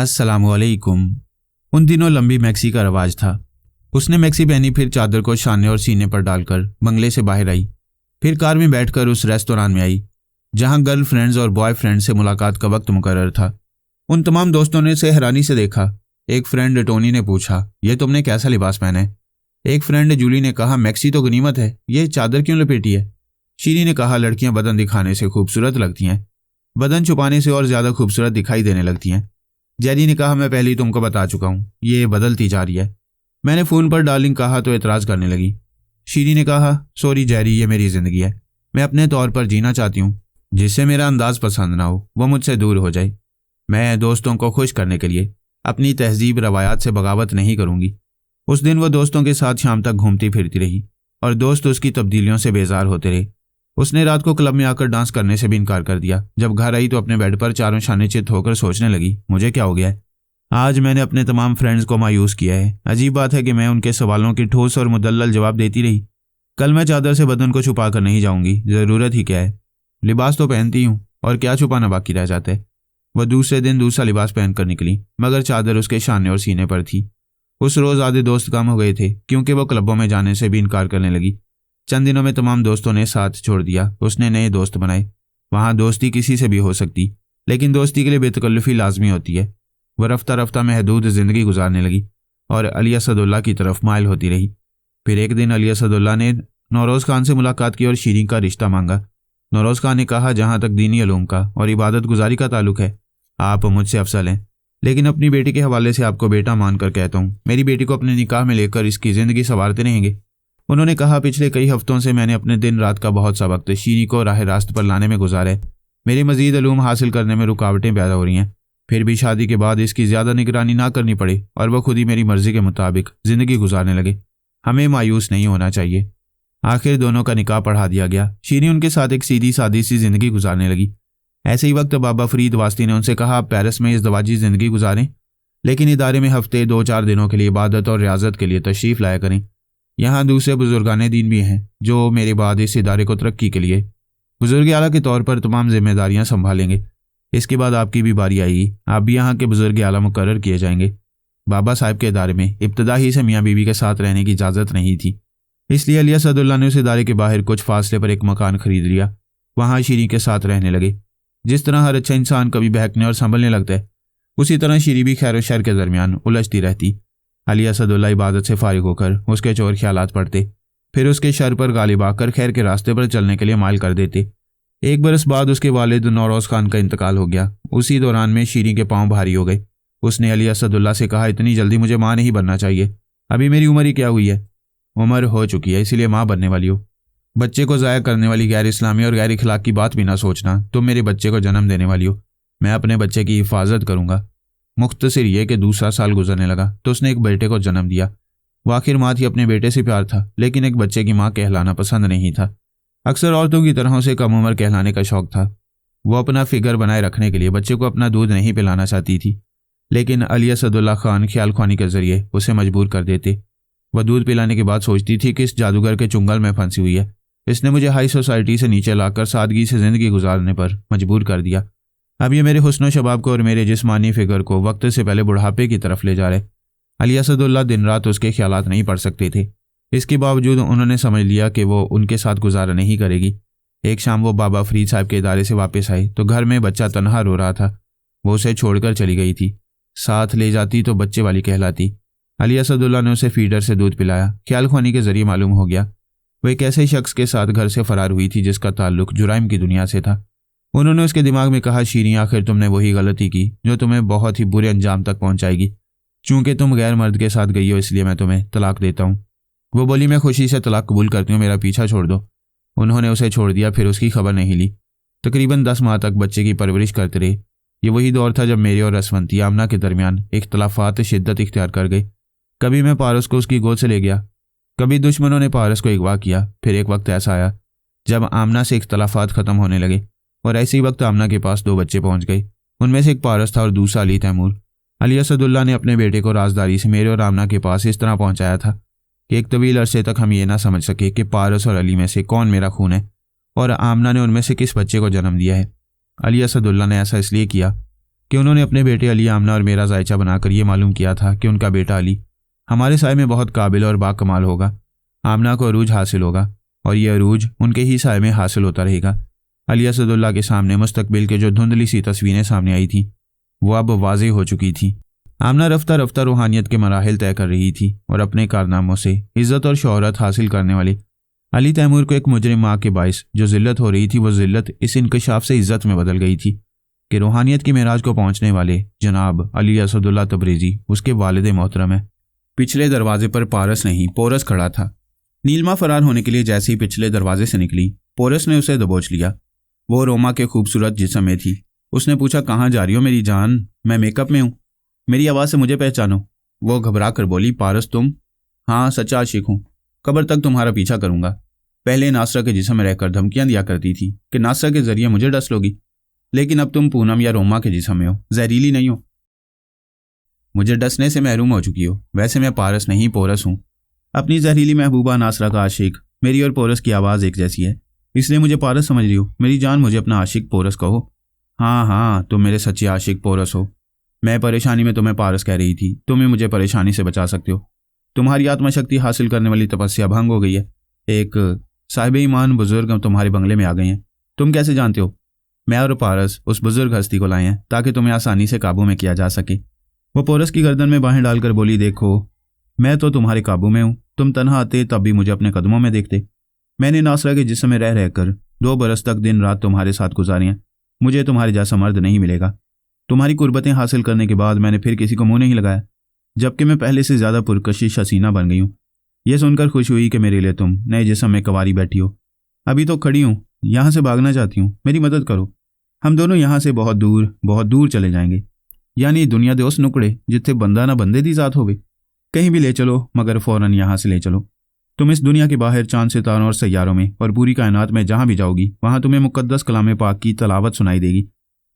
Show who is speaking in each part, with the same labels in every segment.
Speaker 1: अस्सलामुअलैकुम। उन दिनों लंबी मैक्सी का रवाज था। उसने मैक्सी पहनी, फिर चादर को शाने और सीने पर डालकर बंगले से बाहर आई। फिर कार में बैठकर उस रेस्तोरां में आई जहां गर्लफ्रेंड्स और बॉयफ्रेंड से मुलाकात का वक्त मुकर्रर था। उन तमाम दोस्तों ने उसे हैरानी से देखा। एक फ्रेंड टोनी ने पूछा, यह तुमने कैसा लिबास पहना है? एक फ्रेंड जूली ने कहा, मैक्सी तो गनीमत है, ये चादर क्यों लपेटी है? शीरी ने कहा, लड़कियां बदन दिखाने से खूबसूरत लगती हैं, बदन छुपाने से और ज्यादा खूबसूरत दिखाई देने लगती हैं। जेरी ने कहा, मैं पहले ही तुमको बता चुका हूं, ये बदलती जा रही है। मैंने फोन पर डार्लिंग कहा तो एतराज करने लगी। शीरी ने कहा, सॉरी जेरी, ये मेरी जिंदगी है, मैं अपने तौर पर जीना चाहती हूँ। जिससे मेरा अंदाज पसंद ना हो वो मुझसे दूर हो जाए। मैं दोस्तों को खुश करने के लिए अपनी तहजीब रवायात से बगावत नहीं करूंगी। उस दिन वो दोस्तों के साथ शाम तक घूमती फिरती रही और दोस्त उसकी तब्दीलियों से बेजार होते रहे। उसने रात को क्लब में आकर डांस करने से भी इनकार कर दिया। जब घर आई तो अपने बेड पर चारों शाने चित होकर सोचने लगी, मुझे क्या हो गया है? आज मैंने अपने तमाम फ्रेंड्स को मायूस किया है। अजीब बात है कि मैं उनके सवालों की ठोस और मुदल्लल जवाब देती रही। कल मैं चादर से बदन को छुपा कर नहीं जाऊंगी, जरूरत ही क्या है? लिबास तो पहनती हूँ और क्या छुपाना बाकी रह जाता है। वह दूसरे दिन दूसरा लिबास पहनकर निकली, मगर चादर उसके शाने और सीने पर थी। उस रोज आधे दोस्त कम हो गए थे क्योंकि वो क्लबों में जाने से भी इनकार करने लगी। चंद दिनों में तमाम दोस्तों ने साथ छोड़ दिया। उसने नए दोस्त बनाए। वहां दोस्ती किसी से भी हो सकती, लेकिन दोस्ती के लिए बेतकल्लुफी लाजमी होती है। वह रफ्ता रफ्ता महदूद जिंदगी गुजारने लगी और अली असदुल्ला की तरफ माइल होती रही। फिर एक दिन अली असदुल्ला ने नौरोज खान से मुलाकात की और शीरीन का रिश्ता मांगा। नौरोज खान ने कहा, जहां तक दीनी अलूम का और इबादत गुजारी का ताल्लुक है, आप मुझसे अफसल हैं, लेकिन अपनी बेटी के हवाले से आपको बेटा मानकर कहता हूँ, मेरी बेटी को अपने निकाह में लेकर इसकी जिंदगी संवारते रहेंगे। उन्होंने कहा, पिछले कई हफ्तों से मैंने अपने दिन रात का बहुत सा वक्त शीरी को राह रास्त पर लाने में गुजारा है। मेरी मजीद अलूम हासिल करने में रुकावटें पैदा हो रही हैं। फिर भी शादी के बाद इसकी ज्यादा निगरानी ना करनी पड़े और वह खुद ही मेरी मर्जी के मुताबिक जिंदगी गुजारने लगे। हमें मायूस नहीं होना चाहिए। आखिर दोनों का निकाह पढ़ा दिया गया। शीरी उनके साथ एक सीधी सादी सी जिंदगी गुजारने लगी। ऐसे ही वक्त बाबा फरीद वास्ती ने उनसे कहा, आप पेरिस में इज़्दवाजी जिंदगी गुजारें, लेकिन इदारे में हफ्ते 2-4 दिनों के लिए इबादत और रियाजत के लिए तशरीफ लाया करें। यहाँ दूसरे बुजुर्गाने दीन भी हैं जो मेरे बाद इस इदारे को तरक्की के लिए बुजुर्ग आला के तौर पर तमाम जिम्मेदारियां संभालेंगे। इसके बाद आपकी भी बारी आएगी, आप भी यहाँ के बुजुर्ग आला मुकर्रर किए जाएंगे। बाबा साहब के इदारे में इब्तदा ही से मियाँ बीवी के साथ रहने की इजाज़त नहीं थी, इसलिए अली असदुल्ला ने उस इदारे के बाहर कुछ फासले पर एक मकान खरीद लिया। वहाँ शीरी के साथ रहने लगे। जिस तरह हर अच्छा इंसान कभी बहकने और संभलने लगता है, उसी तरह शीरी भी खैर और शर के दरमियान उलझती रहती। अली असदुल्ला इबादत से फारिग होकर उसके चोर ख्यालात पड़ते, फिर उसके शर पर गालिब आकर खैर के रास्ते पर चलने के लिए माइल कर देते। एक बरस बाद उसके वालिद नौरोज खान का इंतकाल हो गया। उसी दौरान में शीरी के पांव भारी हो गए। उसने अली असदुल्ला से कहा, इतनी जल्दी मुझे माँ नहीं बनना चाहिए, अभी मेरी उम्र ही क्या हुई है? उम्र हो चुकी है, इसीलिए माँ बनने वाली हो। बच्चे को ज़ाया करने वाली गैर इस्लामी और गैर इखलाक की बात भी ना सोचना। तुम मेरे बच्चे को जन्म देने वाली हो, मैं अपने बच्चे की हिफाजत करूंगा। मुख्तसर ये कि दूसरा साल गुजरने लगा तो उसने एक बेटे को जन्म दिया। वो आखिर माँ थी, अपने बेटे से प्यार था, लेकिन एक बच्चे की माँ कहलाना पसंद नहीं था। अक्सर औरतों की तरह उसे कम उम्र कहलाने का शौक था। वो अपना फिगर बनाए रखने के लिए बच्चे को अपना दूध नहीं पिलाना चाहती थी, लेकिन अली असदुल्ला खान ख्याल ख्वानी के जरिए उसे मजबूर कर देते। वह दूध पिलाने के बाद सोचती थी कि इस जादूगर के चुंगल में फंसी हुई है, इसने मुझे हाई सोसाइटी से नीचे लाकर सादगी से जिंदगी गुजारने पर मजबूर कर दिया। अब ये मेरे हुस्न शबाब को और मेरे जिस्मानी फिगर को वक्त से पहले बुढ़ापे की तरफ ले जा रहे। अली असदुल्ला दिन रात उसके ख्यालात नहीं पढ़ सकते थे। इसके बावजूद उन्होंने समझ लिया कि वो उनके साथ गुजारा नहीं करेगी। एक शाम वो बाबा फरीद साहब के इदारे से वापस आई तो घर में बच्चा तनहा रो रहा था। वो उसे छोड़कर चली गई थी। साथ ले जाती तो बच्चे वाली कहलाती। अली असदुल्ला ने उसे फीडर से दूध पिलाया। ख्याल ख्वानी के जरिए मालूम हो गया वो एक ऐसे शख्स के साथ घर से फरार हुई थी जिसका ताल्लुक जुराइम की दुनिया से था। उन्होंने उसके दिमाग में कहा, शीरी आखिर तुमने वही गलती की जो तुम्हें बहुत ही बुरे अंजाम तक पहुंचाएगी। चूंकि तुम गैर मर्द के साथ गई हो इसलिए मैं तुम्हें तलाक देता हूँ। वो बोली, मैं खुशी से तलाक कबूल करती हूँ, मेरा पीछा छोड़ दो। उन्होंने उसे छोड़ दिया, फिर उसकी खबर नहीं ली। तकरीबन 10 माह तक बच्चे की परवरिश करते रहे। ये वही दौर था जब मेरे और रसवंती आमना के दरमियान इख्तलाफात शिद्दत इख्तियार कर गए। कभी मैं पारस को उसकी गोद से ले गया, कभी दुश्मनों ने पारस को अगवा किया। फिर एक वक्त ऐसा आया जब आमना से इख्तलाफात ख़त्म होने लगे और ऐसे ही वक्त आमना के पास 2 बच्चे पहुंच गए। उनमें से एक पारस था और दूसरा अली तैमूर। अली असदुल्ला ने अपने बेटे को राजदारी से मेरे और आमना के पास इस तरह पहुंचाया था कि एक तवील अरसे तक हम ये ना समझ सके कि पारस और अली में से कौन मेरा खून है और आमना ने उनमें से किस बच्चे को जन्म दिया है। अली असदुल्ला ने ऐसा इसलिए किया कि उन्होंने अपने बेटे अली आमना और मेरा जायचा बनाकर ये मालूम किया था कि उनका बेटा अली हमारे साय में बहुत काबिल और बाकमाल होगा। आमना को अरूज हासिल होगा और ये अरूज उनके ही साय में हासिल होता रहेगा। अली असदुल्ला के सामने मुस्तकबिल के जो धुंधली सी तस्वीरें सामने आई थी वो अब वाज़ेह हो चुकी थी। आमना रफ्ता रफ्ता रूहानियत के मराहिल तय कर रही थी और अपने कारनामों से इज़्ज़त और शोहरत हासिल करने वाले अली तैमूर को एक मुजरिम माँ के बाइस जो ज़िल्लत हो रही थी वो ज़िल्लत इस इंकशाफ से इज़्ज़त में बदल गई थी कि रूहानियत की मेराज को पहुँचने वाले जनाब अली असदुल्ला तबरेज़ी उसके वालिद मोहतरम है। पिछले दरवाजे पर पारस नहीं पोरस खड़ा था। नीलमा फरार होने के लिए जैसे ही पिछले दरवाजे से निकली पोरस ने उसे दबोच लिया। वो रोमा के खूबसूरत जिस्म में थी। उसने पूछा, कहाँ जा रही हो मेरी जान? मैं मेकअप में हूँ, मेरी आवाज़ से मुझे पहचानो। वो घबरा कर बोली, पारस तुम? हाँ सच्चा आशिक हूँ, कब्र तक तुम्हारा पीछा करूँगा। पहले नासरा के जिस्म में रहकर धमकियाँ दिया करती थी कि नासरा के जरिए मुझे डस लोगी, लेकिन अब तुम पूनम या रोमा के जिस्म में हो, जहरीली नहीं हो, मुझे डसने से महरूम हो चुकी हो। वैसे मैं पारस नहीं पोरस हूँ, अपनी जहरीली महबूबा नासरा का आशिक। मेरी और पोरस की आवाज़ एक जैसी है, इसलिए मुझे पारस समझ रही हो। मेरी जान मुझे अपना आशिक पोरस कहो। हाँ हाँ तुम मेरे सच्चे आशिक पोरस हो। मैं परेशानी में तुम्हें पारस कह रही थी, तुम ही मुझे परेशानी से बचा सकते हो। तुम्हारी आत्मशक्ति हासिल करने वाली तपस्या भंग हो गई है। एक साहिब ईमान बुजुर्ग तुम्हारे बंगले में आ गए हैं। तुम कैसे जानते हो? मैं और पारस उस बुजुर्ग हस्ती को लाए हैं ताकि तुम्हें आसानी से काबू में किया जा सके। वो पोरस की गर्दन में बाहें डालकर बोली, देखो मैं तो तुम्हारे काबू में हूँ। तुम तन्हा आते तब भी मुझे अपने कदमों में देखते। मैंने नासरा के जिस्म में रह रहकर 2 बरस तक दिन रात तुम्हारे साथ गुजारी हैं। मुझे तुम्हारे जैसा मर्द नहीं मिलेगा। तुम्हारी कुर्बतें हासिल करने के बाद मैंने फिर किसी को मुंह नहीं लगाया, जबकि मैं पहले से ज़्यादा पुरकशिश हसीना बन गई हूँ। यह सुनकर खुश हुई कि मेरे लिए तुम नए जिस्म में कवारी बैठी हो। अभी तो खड़ी हूँ, यहाँ से भागना चाहती हूँ, मेरी मदद करो। हम दोनों यहाँ से बहुत दूर चले जाएंगे, यानी दुनिया दे उस नुकड़े जिथे बंदा ना बंदे दी जात होवे। कहीं भी ले चलो, मगर फ़ौरन यहाँ से ले चलो। तुम इस दुनिया के बाहर चांद सितारों और सैयारों में और पूरी कायनात में जहाँ भी जाओगी वहाँ तुम्हें मुकद्दस कलाम पाक की तलावत सुनाई देगी।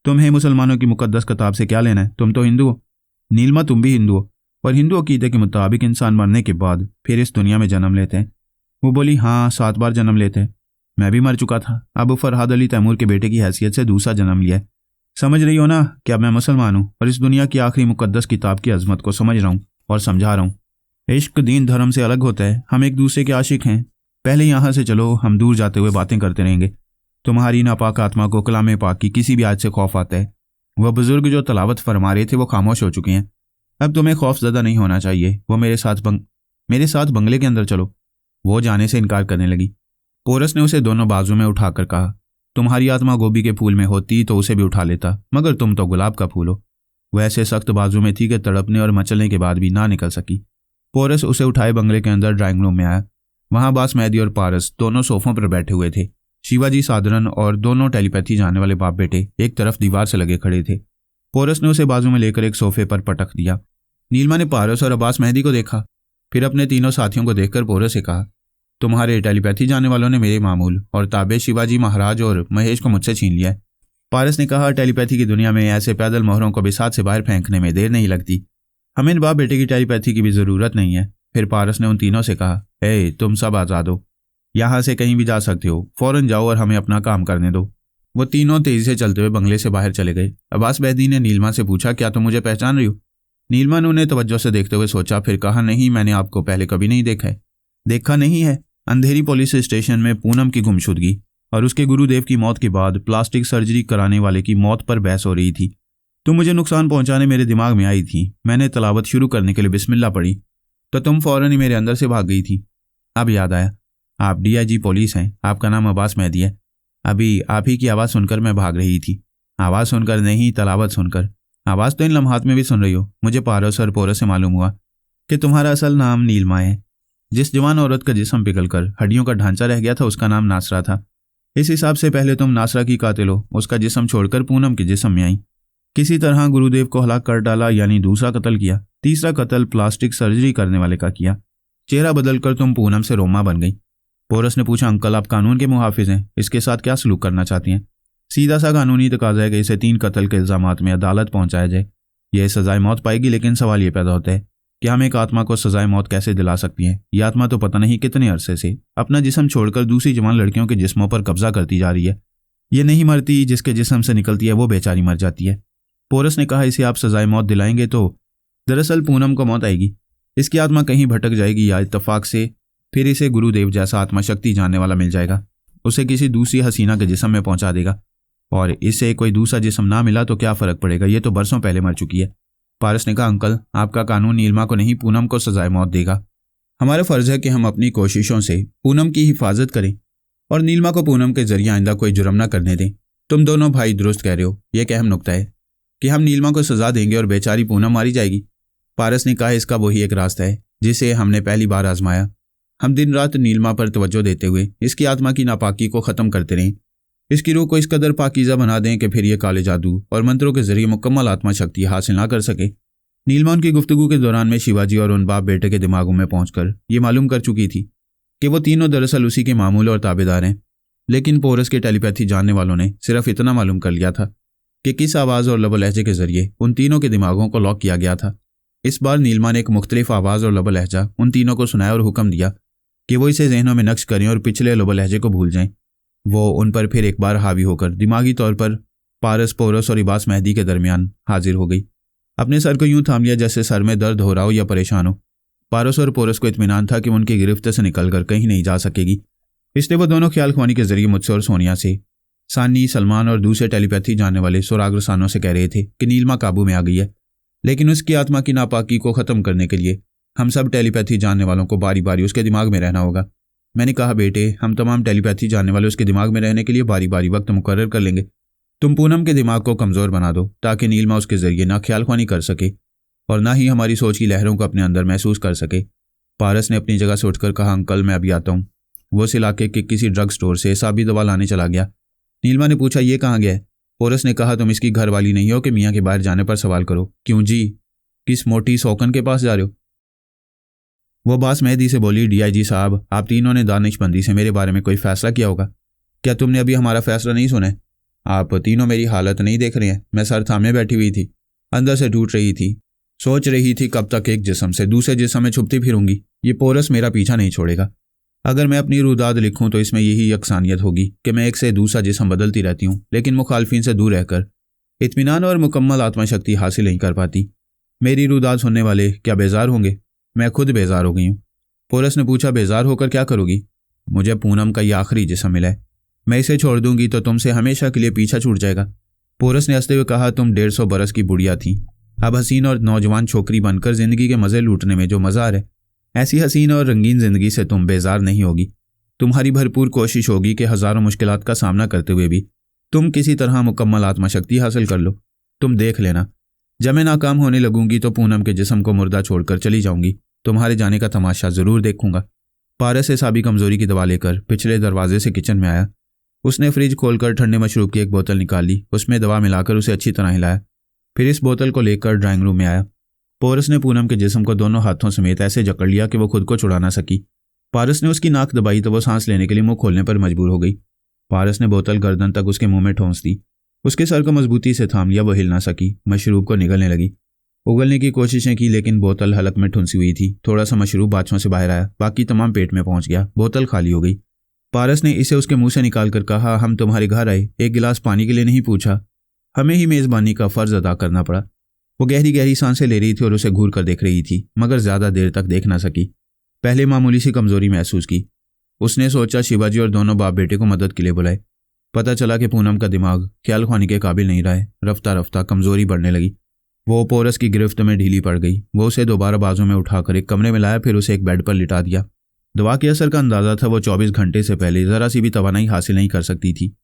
Speaker 1: तुम्हें मुसलमानों की मुकद्दस किताब से क्या लेना है? तुम तो हिंदू हो। नीलमा तुम भी हिंदू हो, और हिंदू अकीदे के मुताबिक इंसान मरने के बाद फिर इस दुनिया में जन्म लेते हैं। वो बोली, हाँ 7 बार जन्म लेते हैं। मैं भी मर चुका था, अब फरहाद अली तैमूर के बेटे की हैसियत से दूसरा जन्म लिया है। समझ रही हो ना कि अब मैं मुसलमान हूँ और इस दुनिया की आखिरी मुकद्दस किताब की अजमत को समझ रहा हूँ और समझा रहा हूँ। इश्क दीन धर्म से अलग होता है, हम एक दूसरे के आशिक हैं। पहले यहाँ से चलो, हम दूर जाते हुए बातें करते रहेंगे। तुम्हारी नापाक आत्मा को कलाम पाक की किसी भी आयत से खौफ आता है। वह बुजुर्ग जो तलावत फरमा रहे थे वो खामोश हो चुके हैं। अब तुम्हें खौफजदा नहीं होना चाहिए। वो मेरे साथ बंगले के अंदर चलो। वो जाने से इनकार करने लगी। पोरस ने उसे दोनों बाजू में उठाकर कहा, तुम्हारी आत्मा गोभी के फूल में होती तो उसे भी उठा लेता, मगर तुम तो गुलाब का फूल हो। वह ऐसे सख्त बाजू में थी कि तड़पने और मचलने के बाद भी ना निकल सकी। पोरस उसे उठाए बंगले के अंदर ड्राइंग रूम में आया। वहां अब्बास मेहदी और पारस दोनों सोफों पर बैठे हुए थे। शिवाजी सादरन और दोनों टेलीपैथी जाने वाले बाप बेटे एक तरफ दीवार से लगे खड़े थे। पोरस ने उसे बाजू में लेकर एक सोफे पर पटक दिया। नीलमा ने पारस और अब्बास मेहदी को देखा, फिर अपने तीनों साथियों को देखकर पोरस से कहा, तुम्हारे टेलीपैथी जाने वालों ने मेरे मामूल और ताबे शिवाजी महाराज और महेश को मुझसे छीन लिया है। पारस ने कहा, टेलीपैथी की दुनिया में ऐसे पैदल मोहरों को बिसात से बाहर फेंकने में देर नहीं लगती। हमें इन बाप बेटे की टेलीपैथी की भी ज़रूरत नहीं है। फिर पारस ने उन तीनों से कहा, तुम सब आज़ाद हो, यहाँ से कहीं भी जा सकते हो, फ़ौरन जाओ और हमें अपना काम करने दो। वो तीनों तेज़ी से चलते हुए बंगले से बाहर चले गए। अब्बास मेहदी ने नीलमा से पूछा, क्या तुम मुझे पहचान रही हो? नीलमा ने उन्हें तवज्जो से देखते हुए सोचा, फिर कहा, नहीं, मैंने आपको पहले कभी नहीं देखा है। देखा नहीं है? अंधेरी पुलिस स्टेशन में पूनम की गुमशुदगी और उसके गुरुदेव की मौत के बाद प्लास्टिक सर्जरी कराने वाले की मौत पर बहस हो रही थी। तुम मुझे नुकसान पहुंचाने मेरे दिमाग में आई थी। मैंने तलावत शुरू करने के लिए बिस्मिल्लाह पढ़ी तो तुम फौरन ही मेरे अंदर से भाग गई थी। अब याद आया, आप DIG पुलिस हैं, आपका नाम अब्बास मेहदी है। अभी आप ही की आवाज़ सुनकर मैं भाग रही थी। आवाज़ सुनकर नहीं, तलावत सुनकर। आवाज़ तो इन लम्हात में भी सुन रही हो। मुझे पारस और पोरस से मालूम हुआ कि तुम्हारा असल नाम नीलमा है। जिस जवान औरत का जिस्म पिघलकर हड्डियों का ढांचा रह गया था उसका नाम नासरा था। इस हिसाब से पहले तुम नासरा की कातिल हो, उसका जिस्म छोड़कर पूनम के जिस्म में आई। किसी तरह गुरुदेव को हलाक कर डाला, यानी दूसरा कत्ल किया। तीसरा कत्ल प्लास्टिक सर्जरी करने वाले का किया। चेहरा बदलकर तुम पूनम से रोमा बन गई। पोरस ने पूछा, अंकल आप कानून के मुहाफिज हैं, इसके साथ क्या सलूक करना चाहती हैं? सीधा सा कानूनी तकाजा है कि इसे 3 कत्ल के इल्जामात में अदालत पहुंचाया जाए। यह सजाए मौत पाएगी, लेकिन सवाल ये पैदा होता है कि हम एक आत्मा को सजाए मौत कैसे दिला सकती हैं? यह आत्मा तो पता नहीं कितने अरसे से अपना जिस्म छोड़कर दूसरी जवान लड़कियों के जिस्मों पर कब्जा करती जा रही है। ये नहीं मरती, जिसके जिस्म से निकलती है वो बेचारी मर जाती है। पोरस ने कहा, इसे आप सजाए मौत दिलाएंगे तो दरअसल पूनम को मौत आएगी, इसकी आत्मा कहीं भटक जाएगी या इत्तेफाक से फिर इसे गुरुदेव जैसा आत्मा शक्ति जानने वाला मिल जाएगा, उसे किसी दूसरी हसीना के जिस्म में पहुंचा देगा, और इससे कोई दूसरा जिस्म ना मिला तो क्या फ़र्क पड़ेगा, ये तो बरसों पहले मर चुकी है। पारस ने कहा, अंकल आपका कानून नीलिमा को नहीं पूनम को सजाए मौत देगा। हमारा फ़र्ज़ है कि हम अपनी कोशिशों से पूनम की हिफाजत करें और नीलिमा को पूनम के जरिए आइंदा कोई जुर्म ना करने दें। तुम दोनों भाई दुरुस्त कह रहे हो, यह एक अहम नुक्ता है कि हम नीलिमा को सजा देंगे और बेचारी पूनम मारी जाएगी। पारस ने कहा, इसका वही एक रास्ता है जिसे हमने पहली बार आजमाया। हम दिन रात नीलिमा पर तवज्जो देते हुए इसकी आत्मा की नापाकी को ख़त्म करते रहें, इसकी रूह को इस कदर पाकीज़ा बना दें कि फिर ये काले जादू और मंत्रों के जरिए मुकम्मल आत्मा शक्ति हासिल ना कर सके। नीलिमा उनकी गुफ्तगू के दौरान में शिवाजी और उन बाप बेटे के दिमागों में पहुंचकर ये मालूम कर चुकी थी कि वो तीनों दरअसल उसी के मामूल और ताबेदार हैं। लेकिन पोरस के टेलीपैथी जानने वालों ने सिर्फ इतना मालूम कर लिया था कि किस आवाज़ और लबो लहजे के जरिए उन तीनों के दिमागों को लॉक किया गया था। इस बार नीलिमा ने एक मुख्तलिफ आवाज़ और लबो लहजा उन तीनों को सुनाया और हुक्म दिया कि वो इसे जहनों में नक्श करें और पिछले लबो लहजे को भूल जाएं। वो उन पर फिर एक बार हावी होकर दिमागी तौर पर पारस, पोरस और इबास मेहदी के दरमियान हाजिर हो गई। अपने सर को यूं थाम लिया जैसे सर में दर्द हो रहा हो या परेशान हो। पारस और पोरस को इत्मीनान था कि वो उनकी गिरफ्त से निकलकर कहीं नहीं जा सकेगी, इसलिए वो दोनों ख्याल ख्वानी के जरिए मुझसे और सोनिया से, सानी, सलमान और दूसरे टेलीपैथी जानने वाले सुराग रसानों से कह रहे थे कि नीलिमा काबू में आ गई है, लेकिन उसकी आत्मा की नापाकी को ख़त्म करने के लिए हम सब टेलीपैथी जानने वालों को बारी बारी उसके दिमाग में रहना होगा। मैंने कहा, बेटे हम तमाम टेलीपैथी जानने वाले उसके दिमाग में रहने के लिए बारी बारी वक्त मुकर्रर कर लेंगे। तुम पूनम के दिमाग को कमज़ोर बना दो ताकि नीलिमा उसके ज़रिए ना ख्याल ख्वानी कर सके और ना ही हमारी सोच की लहरों को अपने अंदर महसूस कर सके। पारस ने अपनी जगह से उठकर कहा, अंकल मैं अभी आता हूँ। वो उस इलाके के किसी ड्रग स्टोर से साबी दवा लाने चला गया। नीलिमा ने पूछा, ये कहाँ गया है? पोरस ने कहा, तुम इसकी घर वाली नहीं हो कि मियाँ के बाहर जाने पर सवाल करो। क्यों जी, किस मोटी सौकन के पास जा रहे हो? वो बास मेहदी से बोली, डीआईजी साहब आप तीनों ने दानिशमंदी से मेरे बारे में कोई फ़ैसला किया होगा। क्या तुमने अभी हमारा फ़ैसला नहीं सुना है? आप तीनों मेरी हालत नहीं देख रहे हैं। मैं सर थामे बैठी हुई थी, अंदर से टूट रही थी, सोच रही थी कब तक एक जिस्म से दूसरे जिस्म में छुपती फिरूंगी। ये पोरस मेरा पीछा नहीं छोड़ेगा। अगर मैं अपनी रुदाद लिखूं तो इसमें यही यकसानियत होगी कि मैं एक से दूसरा जिस्म बदलती रहती हूँ, लेकिन मुखालफिन से दूर रहकर इत्मीनान और मुकम्मल आत्मशक्ति हासिल नहीं कर पाती। मेरी रुदाद सुनने वाले क्या बेजार होंगे? मैं खुद बेजार हो गई हूँ। पोरस ने पूछा, बेजार होकर क्या करोगी? मुझे पूनम का ये आखिरी जिस्म मिला है, मैं इसे छोड़ दूंगी तो तुमसे हमेशा के लिए पीछा छूट जाएगा। पोरस ने हंसते हुए कहा, तुम 150 बरस की बुढ़िया थी, अब हसीन और नौजवान छोकरी बनकर जिंदगी के मज़े लूटने में जो मज़ा आ रहा है, ऐसी हसीन और रंगीन जिंदगी से तुम बेजार नहीं होगी। तुम्हारी भरपूर कोशिश होगी कि हज़ारों मुश्किलात का सामना करते हुए भी तुम किसी तरह मुकम्मल आत्मशक्ति हासिल कर लो। तुम देख लेना, जब मैं नाकाम होने लगूंगी तो पूनम के जिस्म को मुर्दा छोड़कर चली जाऊंगी। तुम्हारे जाने का तमाशा ज़रूर देखूंगा। पारस से साबी कमज़ोरी की दवा लेकर पिछले दरवाजे से किचन में आया। उसने फ्रिज खोलकर ठंडे मशरूब की एक बोतल निकाली, उसमें दवा मिलाकर उसे अच्छी तरह हिलाया, फिर इस बोतल को लेकर ड्राइंग रूम में आया। पोरस ने पूनम के जिस्म को दोनों हाथों समेत ऐसे जकड़ लिया कि वो खुद को छुड़ा ना सकी। पारस ने उसकी नाक दबाई तो वो सांस लेने के लिए मुंह खोलने पर मजबूर हो गई। पारस ने बोतल गर्दन तक उसके मुंह में ठोंस दी, उसके सर को मजबूती से थाम लिया। वो हिल ना सकी, मशरूब को निगलने लगी। उगलने की कोशिशें की लेकिन बोतल हलक में ठुंसी हुई थी। थोड़ा सा मशरूब बाछों से बाहर आया, बाकी तमाम पेट में पहुंच गया। बोतल खाली हो गई। पारस ने इसे उसके मुंह से निकाल कर कहा, हम तुम्हारे घर आए, एक गिलास पानी के लिए नहीं पूछा, हमें ही मेज़बानी का फ़र्ज़ अदा करना पड़ा। वो गहरी गहरी सांसें ले रही थी और उसे घूर कर देख रही थी, मगर ज़्यादा देर तक देख ना सकी। पहले मामूली सी कमज़ोरी महसूस की। उसने सोचा शिवाजी और दोनों बाप बेटे को मदद के लिए बुलाए। पता चला कि पूनम का दिमाग ख्याल ख्वानी के काबिल नहीं रहा है। रफ्ता रफ्ता कमज़ोरी बढ़ने लगी। वो पोरस की गिरफ्त में ढीली पड़ गई। वो उसे दोबारा बाजू में उठाकर एक कमरे में लाया, फिर उसे एक बेड पर लिटा दिया। दवा के असर का अंदाज़ा था। वो 24 घंटे से पहले ज़रा सी भी तवानाई हासिल नहीं कर सकती थी।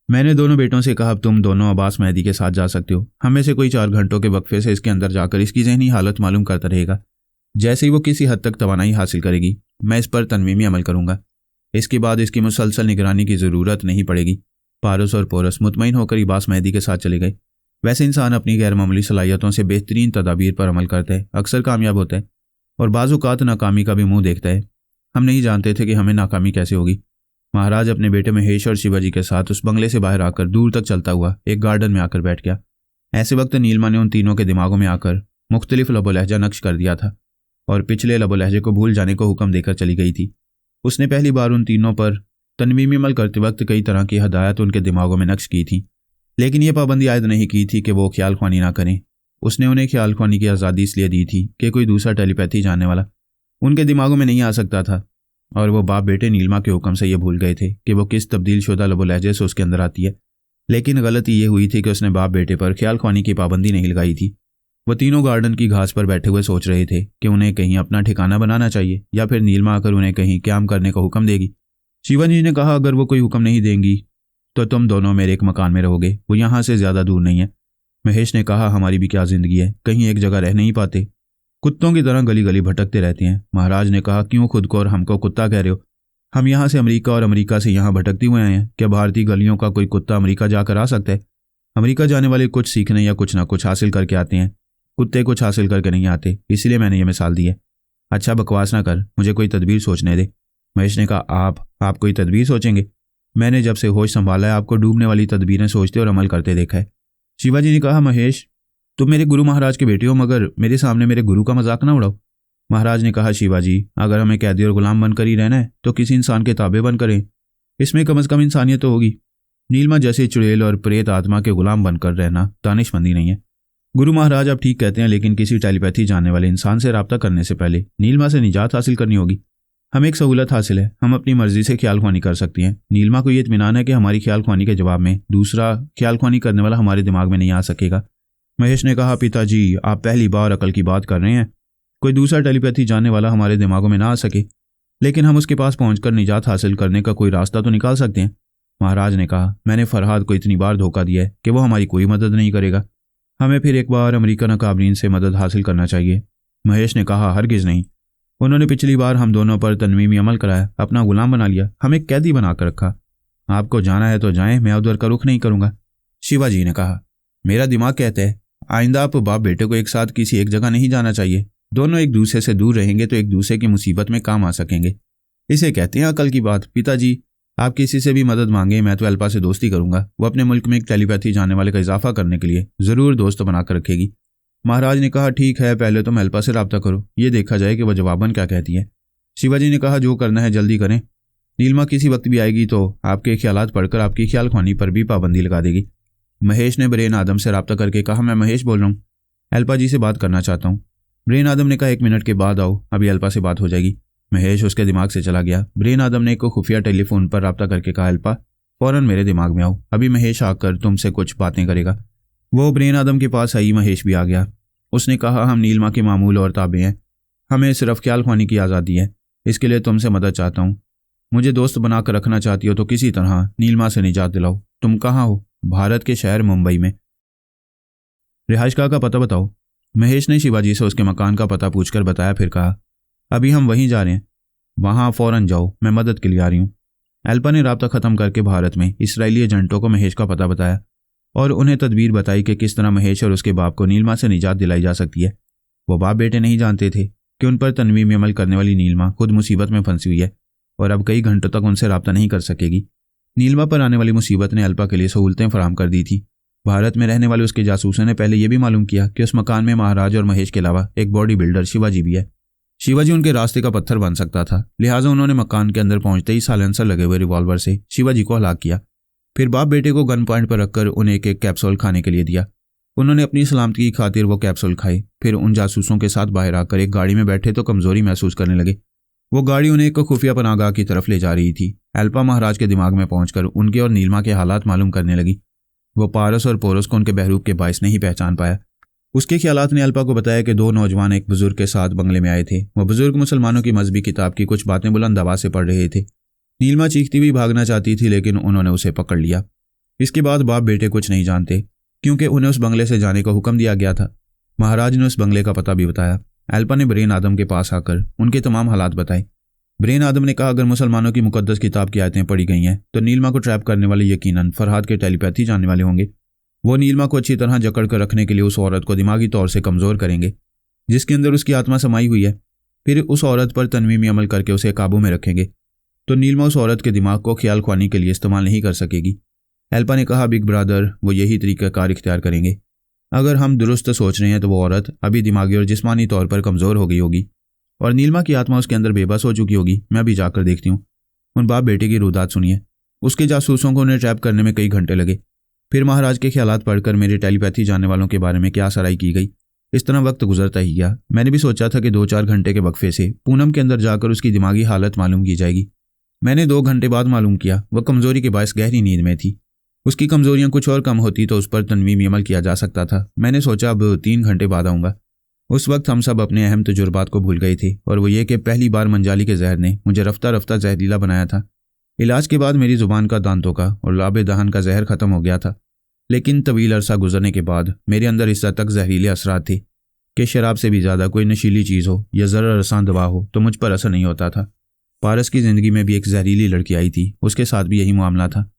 Speaker 1: मैंने दोनों बेटों से कहा, अब तुम दोनों अब्बास मेहदी के साथ जा सकते हो। हमें से कोई 4 घंटों के वक्फे से इसके अंदर जाकर इसकी ज़हनी हालत मालूम करता रहेगा। जैसे ही वो किसी हद तक तवानाई हासिल करेगी, मैं इस पर तनवीमी अमल करूँगा। इसके बाद इसकी मुसलसल निगरानी की ज़रूरत नहीं पड़ेगी। पारस और पोरस मुतमईन होकर अब्बास मेहदी के साथ चले गए। वैसे इंसान अपनी गैर मामूली सलाहियतों से बेहतरीन तदाबीर पर अमल करता है, अक्सर कामयाब होता है और बाज़-औक़ात नाकामी का भी मुंह देखता है। हम नहीं जानते थे कि हमें नाकामी कैसे होगी। महाराज अपने बेटे महेश और शिवाजी के साथ उस बंगले से बाहर आकर दूर तक चलता हुआ एक गार्डन में आकर बैठ गया। ऐसे वक्त नीलिमा ने उन तीनों के दिमागों में आकर मुख्तलिफ लबो लहजा नक्श कर दिया था और पिछले लबो लहजे को भूल जाने को हुक्म देकर चली गई थी। उसने पहली बार उन तीनों पर तनवीमी अमल करते वक्त कई तरह की हदायत उनके दिमागों में नक्श की थी। लेकिन ये पाबंदी आयद नहीं की थी कि वो ख्याल ख्वानी ना करें। उसने उन्हें ख्याल ख्वानी की आज़ादी इसलिए दी थी कि कोई दूसरा टेलीपैथी जानने वाला उनके दिमागों में नहीं आ सकता था, और वो बाप बेटे नीलिमा के हुक्म से ये भूल गए थे कि वो किस तब्दील शुदा लबो लहजे से उसके अंदर आती है। लेकिन गलती ये हुई थी कि उसने बाप बेटे पर ख्याल ख्वानी की पाबंदी नहीं लगाई थी। वो तीनों गार्डन की घास पर बैठे हुए सोच रहे थे कि उन्हें कहीं अपना ठिकाना बनाना चाहिए या फिर नीलिमा आकर उन्हें कहीं क्याम करने का हुक्म देगी। शिवाजी ने कहा, अगर वो कोई हुक्म नहीं देंगी तो तुम दोनों मेरे एक मकान में रहोगे, वो यहाँ से ज़्यादा दूर नहीं है। महेश ने कहा, हमारी भी क्या ज़िंदगी है, कहीं एक जगह रह नहीं पाते, कुत्तों की तरह गली गली भटकते रहते हैं। महाराज ने कहा, क्यों खुद को और हमको कुत्ता कह रहे हो? हम यहाँ से अमेरिका और अमेरिका से यहाँ भटकते हुए आए हैं। क्या भारतीय गलियों का कोई कुत्ता अमेरिका जाकर आ सकता है? अमेरिका जाने वाले कुछ सीखने या कुछ ना कुछ हासिल करके आते हैं, कुत्ते कुछ हासिल करके नहीं आते, इसलिए मैंने ये मिसाल दी है। अच्छा बकवास ना कर, मुझे कोई तदबीर सोचने दे। महेश ने कहा, आप कोई तदबीर सोचेंगे? मैंने जब से होश संभाला है आपको डूबने वाली तदबीरें सोचते और अमल करते देखा है। शिवाजी ने कहा, महेश तुम मेरे गुरु महाराज के बेटे हो, मगर मेरे सामने मेरे गुरु का मजाक ना उड़ाओ। महाराज ने कहा, शिवाजी अगर हमें कैदी और गुलाम बनकर ही रहना है तो किसी इंसान के ताबे बनकर रहें, इसमें कम से कम इंसानियत तो होगी। नीलिमा जैसे चुड़ैल और प्रेत आत्मा के गुलाम बनकर रहना दानिशमंदी नहीं है। गुरु महाराज आप ठीक कहते हैं, लेकिन किसी टेलीपैथी जानने वाले इंसान से रब्ता करने से पहले नीलिमा से निजात हासिल करनी होगी। हमें एक सहूलत हासिल है, हम अपनी मर्जी से ख्याल ख्वानी कर सकती हैं। नीलिमा को ये इत्मीनान है कि हमारी ख्याल ख्वानी के जवाब में दूसरा ख्याल ख्वानी करने वाला हमारे दिमाग में नहीं आ सकेगा। महेश ने कहा, पिताजी आप पहली बार अकल की बात कर रहे हैं। कोई दूसरा टेलीपैथी जानने वाला हमारे दिमागों में ना आ सके, लेकिन हम उसके पास पहुंचकर निजात हासिल करने का कोई रास्ता तो निकाल सकते हैं। महाराज ने कहा, मैंने फरहाद को इतनी बार धोखा दिया है कि वो हमारी कोई मदद नहीं करेगा। हमें फिर एक बार अमेरिकन अकाबरीन से मदद हासिल करना चाहिए। महेश ने कहा, हरगिज़ नहीं। उन्होंने पिछली बार हम दोनों पर तनवीमी अमल कराया, अपना गुलाम बना लिया, हमें कैदी बनाकर रखा। आपको जाना है तो जाएं, मैं उधर का रुख नहीं करूंगा। शिवाजी ने कहा, मेरा दिमाग कहता है आइंदा आप बाप बेटे को एक साथ किसी एक जगह नहीं जाना चाहिए। दोनों एक दूसरे से दूर रहेंगे तो एक दूसरे की मुसीबत में काम आ सकेंगे। इसे कहते हैं अकल की बात। पिताजी आप किसी से भी मदद मांगे, मैं तो अल्पा से दोस्ती करूंगा। वो अपने मुल्क में एक टेलीपैथी जानने वाले का इजाफा करने के लिए ज़रूर दोस्त बनाकर रखेगी। महाराज ने कहा, ठीक है, पहले तुम अल्पा से रब्ता करो, ये देखा जाए कि वह जवाबन क्या कहती है। शिवाजी ने कहा, जो करना है जल्दी करें। नीलिमा किसी वक्त भी आएगी तो आपके ख्यालात पढ़कर आपकी ख्याल ख्वानी पर भी पाबंदी लगा देगी। महेश ने ब्रेन आदम से रब्ता करके कहा, मैं महेश बोल रहा हूँ, अल्पा जी से बात करना चाहता हूँ। ब्रेन आदम ने कहा, 1 मिनट के बाद आओ, अभी अल्पा से बात हो जाएगी। महेश उसके दिमाग से चला गया। ब्रेन आदम ने एक खुफिया टेलीफोन पर रब्ता करके कहा, अल्पा फौरन मेरे दिमाग में आओ, अभी महेश आकर तुमसे कुछ बातें करेगा। वो ब्रेन आदम के पास आई, महेश भी आ गया। उसने कहा, हम नीलिमा के मामूल और ताबे हैं, हमें सिर्फ ख्याल ख्वानी की आज़ादी है, इसके लिए तुमसे मदद चाहता हूँ। मुझे दोस्त बनाकर रखना चाहती हो तो किसी तरह नीलिमा से निजात दिलाओ। तुम कहाँ हो? भारत के शहर मुंबई में। रिहाइशगाह का पता बताओ। महेश ने शिवाजी से उसके मकान का पता पूछकर बताया, फिर कहा, अभी हम वहीं जा रहे हैं, वहाँ फ़ौरन जाओ, मैं मदद के लिए आ रही हूँ। अल्पा ने रब्ता ख़त्म करके भारत में इसराइली एजेंटों को महेश का पता बताया और उन्हें तदबीर बताई कि किस तरह महेश और उसके बाप को नीलिमा से निजात दिलाई जा सकती है। वो बाप बेटे नहीं जानते थे कि उन पर तनवीम अमल करने वाली नीलिमा खुद मुसीबत में फंसी हुई है और अब कई घंटों तक उनसे रब्ता नहीं कर सकेगी। नीलिमा पर आने वाली मुसीबत ने अल्पा के लिए सहूलतें फराहम कर दी थी। भारत में रहने वाले उसके जासूसों ने पहले यह भी मालूम किया कि उस मकान में महाराज और महेश के अलावा एक बॉडी बिल्डर शिवाजी भी है। शिवाजी उनके रास्ते का पत्थर बन सकता था, लिहाजा उन्होंने मकान के अंदर पहुंचते ही साइलेंसर लगे हुए रिवॉल्वर से शिवाजी को हलाक किया। फिर बाप बेटे को गन पॉइंट पर रखकर उन्हें एक एक कैप्सूल खाने के लिए दिया। उन्होंने अपनी सलामती की खातिर वो कैप्सूल खाए। फिर उन जासूसों के साथ बाहर आकर एक गाड़ी में बैठे तो कमजोरी महसूस करने लगे। वो गाड़ी उन्हें एक खुफिया पनाहगाह की तरफ ले जा रही थी। अल्पा महाराज के दिमाग में पहुंचकर उनके और नीलिमा के हालात मालूम करने लगी। वो पारस और पोरस को उनके बहरूप के बायस नहीं पहचान पाया। उसके ख्यालात ने अल्पा को बताया कि 2 नौजवान एक बुजुर्ग के साथ बंगले में आए थे। वह बुजुर्ग मुसलमानों की मजहबी किताब की कुछ बातें बुलंद आवाज से पढ़ रहे थे। नीलिमा चीखती हुई भागना चाहती थी, लेकिन उन्होंने उसे पकड़ लिया। इसके बाद बाप बेटे कुछ नहीं जानते, क्योंकि उन्हें उस बंगले से जाने का हुक्म दिया गया था। महाराज ने उस बंगले का पता भी बताया। अल्पा ने ब्रेन आदम के पास आकर उनके तमाम हालात बताए। ब्रेन आदम ने कहा, अगर मुसलमानों की मुकद्दस किताब की आयतें पढ़ी गई हैं तो नीलिमा को ट्रैप करने वाले यकीनन फरहाद के टेलीपैथी जानने वाले होंगे। वो नीलिमा को अच्छी तरह जकड़ कर रखने के लिए उस औरत को दिमागी तौर से कमज़ोर करेंगे जिसके अंदर उसकी आत्मा समाई हुई है। फिर उस औरत पर तनवीमी अमल करके उसे काबू में रखेंगे तो नीलिमा उस औरत के दिमाग को ख्याल ख्वानी के लिए इस्तेमाल नहीं कर सकेगी। अल्पा ने कहा, बिग ब्रदर वो यही तरीक़ाकार इख्तियार करेंगे। अगर हम दुरुस्त सोच रहे हैं तो वो औरत अभी दिमागी और जिस्मानी तौर पर कमज़ोर हो गई होगी और नीलिमा की आत्मा उसके अंदर बेबस हो चुकी होगी। मैं अभी जाकर देखती हूँ। उन बाप बेटे की रुदात सुनिए। उसके जासूसों को उन्हें ट्रैप करने में कई घंटे लगे। फिर महाराज के ख्यालात पढ़कर मेरी टेलीपैथी जानने वालों के बारे में क्या सराई की गई। इस तरह वक्त गुजरता ही गया। मैंने भी सोचा था कि 2-4 घंटे के वक्फे से पूनम के अंदर जाकर उसकी दिमागी हालत मालूम की जाएगी। मैंने 2 घंटे बाद मालूम किया वह कमज़ोरी के बायस गहरी नींद में थी। उसकी कमज़ोरियाँ कुछ और कम होती तो उस पर तनवीमी अमल किया जा सकता था। मैंने सोचा अब 3 घंटे बाद आऊँगा। उस वक्त हम सब अपने अहम तजुर्बात को भूल गए थे, और वो ये कि पहली बार मंजाली के जहर ने मुझे रफ्ता रफ्ता जहरीला बनाया था। इलाज के बाद मेरी ज़ुबान का दांतों का और लाबे दहन का जहर ख़त्म हो गया था, लेकिन तवील अरसा गुजरने के बाद मेरे अंदर इस हद तक जहरीले असरात थे कि शराब से भी ज़्यादा कोई नशीली चीज़ हो या ज़रा रसान दवा हो तो मुझ पर असर नहीं होता था। पारस की ज़िंदगी में भी एक जहरीली लड़की आई थी, उसके साथ भी यही मामला था।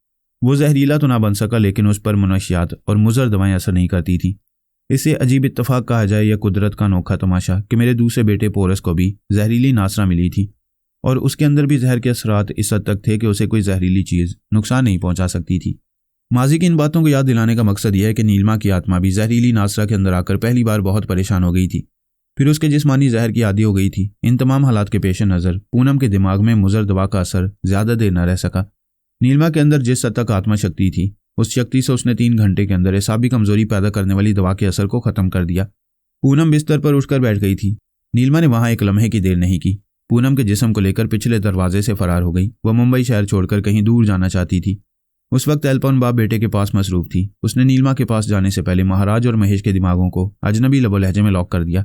Speaker 1: वो जहरीला तो ना बन सका, लेकिन उस पर मुनशियात और मुज़र दवाएं असर नहीं करती थीं। इसे अजीब इत्तफाक कहा जाए या कुदरत का अनोखा तमाशा कि मेरे दूसरे बेटे पोरस को भी जहरीली नासरा मिली थी, और उसके अंदर भी जहर के असरात इस हद तक थे कि उसे कोई जहरीली चीज़ नुकसान नहीं पहुंचा सकती थी। माजी की इन बातों को याद दिलाने का मकसद यह है कि नीलमा की आत्मा भी जहरीली नासरा के अंदर आकर पहली बार बहुत परेशान हो गई थी, फिर उसके जिस्मानी जहर की आदी हो गई थी। इन तमाम हालात के पेश नज़र पूनम के दिमाग में मुज़र दवा का असर ज़्यादा देर न रह सका। नीलमा के अंदर जिस हद तक आत्मा शक्ति थी, उस शक्ति से उसने 3 घंटे के अंदर एसाबी कमजोरी पैदा करने वाली दवा के असर को ख़त्म कर दिया। पूनम बिस्तर पर उठकर बैठ गई थी। नीलमा ने वहाँ एक लम्हे की देर नहीं की। पूनम के जिस्म को लेकर पिछले दरवाजे से फरार हो गई। वह मुंबई शहर छोड़कर कहीं दूर जाना चाहती थी। उस वक्त एल्पा उन बाप बेटे के पास मसरूफ थी। उसने नीलमा के पास जाने से पहले महाराज और महेश के दिमागों को अजनबी लबो लहजे में लॉक कर दिया।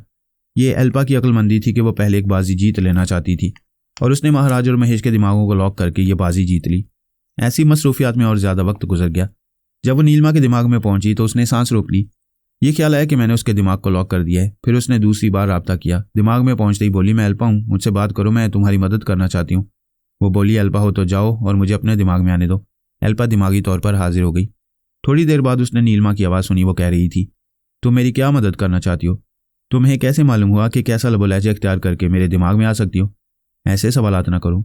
Speaker 1: ये एल्पा की अक्लमंदी थी कि वह पहले एक बाजी जीत लेना चाहती थी, और उसने महाराज और महेश के दिमागों को लॉक करके ये बाजी जीत ली। ऐसी मसरूफियात में और ज़्यादा वक्त गुजर गया। जब वो नीलमा के दिमाग में पहुंची तो उसने सांस रोक ली। ये ख्याल आया कि मैंने उसके दिमाग को लॉक कर दिया है। फिर उसने दूसरी बार राब्ता किया। दिमाग में पहुंचते ही बोली, मैं एल्पा हूँ, मुझसे बात करो, मैं तुम्हारी मदद करना चाहती हूँ। वो बोली, एल्पा हो तो जाओ और मुझे अपने दिमाग में आने दो। एल्पा दिमागी तौर पर हाजिर हो गई। थोड़ी देर बाद उसने नीलमा की आवाज़ सुनी। वो कह रही थी, तुम मेरी क्या मदद करना चाहती हो? तुम्हें कैसे मालूम हुआ कि कैसा लबो लहजा इख्तियार करके मेरे दिमाग में आ सकती हो? ऐसे सवालात ना करो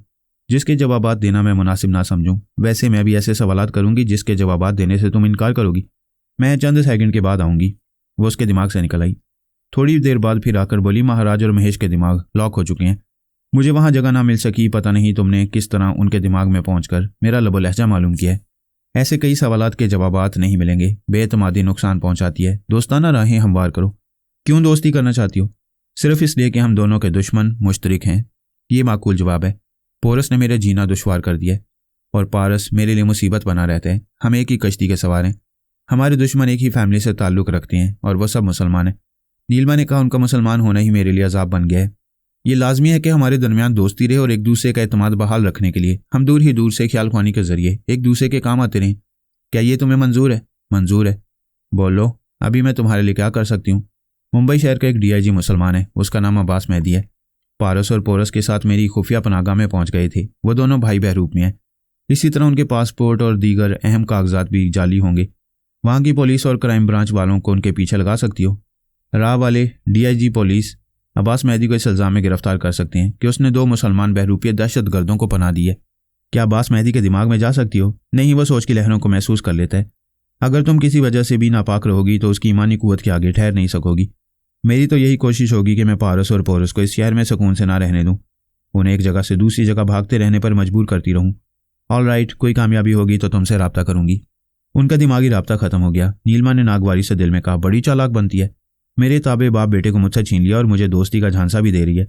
Speaker 1: जिसके जवाबात देना मैं मुनासिब ना समझूं। वैसे मैं भी ऐसे सवालात करूंगी जिसके जवाबात देने से तुम इनकार करोगी। मैं चंद सेकंड के बाद आऊंगी। वो उसके दिमाग से निकल आई। थोड़ी देर बाद फिर आकर बोली, महाराज और महेश के दिमाग लॉक हो चुके हैं। मुझे वहां जगह ना मिल सकी। पता नहीं तुमने किस तरह उनके दिमाग में पहुंचकर मेरा लबो लहजा मालूम किया है। ऐसे कई सवालात के जवाबात नहीं मिलेंगे। बेतमादी नुकसान पहुंचाती है। दोस्ताना राहें हमवार करो। क्यों दोस्ती करना चाहती हो? सिर्फ इसलिए कि हम दोनों के दुश्मन मुश्तरिक हैं। ये माकूल जवाब है। पोरस ने मेरे जीना दुश्वार कर दिया, और पारस मेरे लिए मुसीबत बना रहते हैं। हम एक ही कश्ती के सवार हैं। हमारे दुश्मन एक ही फैमिली से ताल्लुक़ रखते हैं, और वह सब मुसलमान हैं। नीलमा ने कहा, उनका मुसलमान होना ही मेरे लिए अजाब बन गया है। ये लाजमी है कि हमारे दरमियान दोस्ती रहे, और एक दूसरे का एतमाद बहाल रखने के लिए हम दूर ही दूर से ख्याल ख्वानी के जरिए एक दूसरे के काम आते रहें। क्या ये तुम्हें मंजूर है? मंजूर है। बोलो, अभी मैं तुम्हारे लिए क्या कर सकती हूँ? मुंबई शहर का एक DIG मुसलमान है। उसका नाम अब्बास मेहदी है। पारस और पोरस के साथ मेरी खुफिया पनागाह में पहुंच गए थे। वो दोनों भाई बहरूप में हैं। इसी तरह उनके पासपोर्ट और दीगर अहम कागजात भी जाली होंगे। वहाँ की पुलिस और क्राइम ब्रांच वालों को उनके पीछे लगा सकती हो। राह वाले DIG पुलिस अब्बास मेहदी को इस इल्ज़ाम में गिरफ्तार कर सकते हैं कि उसने 2 मुसलमान बहरूपिया दहशत गर्दों को पनाह दी है। क्या अब्बास मेहदी के दिमाग में जा सकती हो? नहीं, वो सोच की लहरों को महसूस कर लेता है। अगर तुम किसी वजह से भी नापाक रहोगी तो उसकी ईमानी कुव्वत के आगे ठहर नहीं सकोगी। मेरी तो यही कोशिश होगी कि मैं पारस और पोरस को इस शहर में सुकून से ना रहने दूं। उन्हें एक जगह से दूसरी जगह भागते रहने पर मजबूर करती रहूं। ऑल राइट, कोई कामयाबी होगी तो तुमसे रब्ता करूंगी। उनका दिमागी रब्ता खत्म हो गया। नीलमा ने नागवारी से दिल में कहा, बड़ी चालाक बनती है। मेरे ताबे बाप बेटे को मुझसे छीन लिया और मुझे दोस्ती का झांसा भी दे रही है।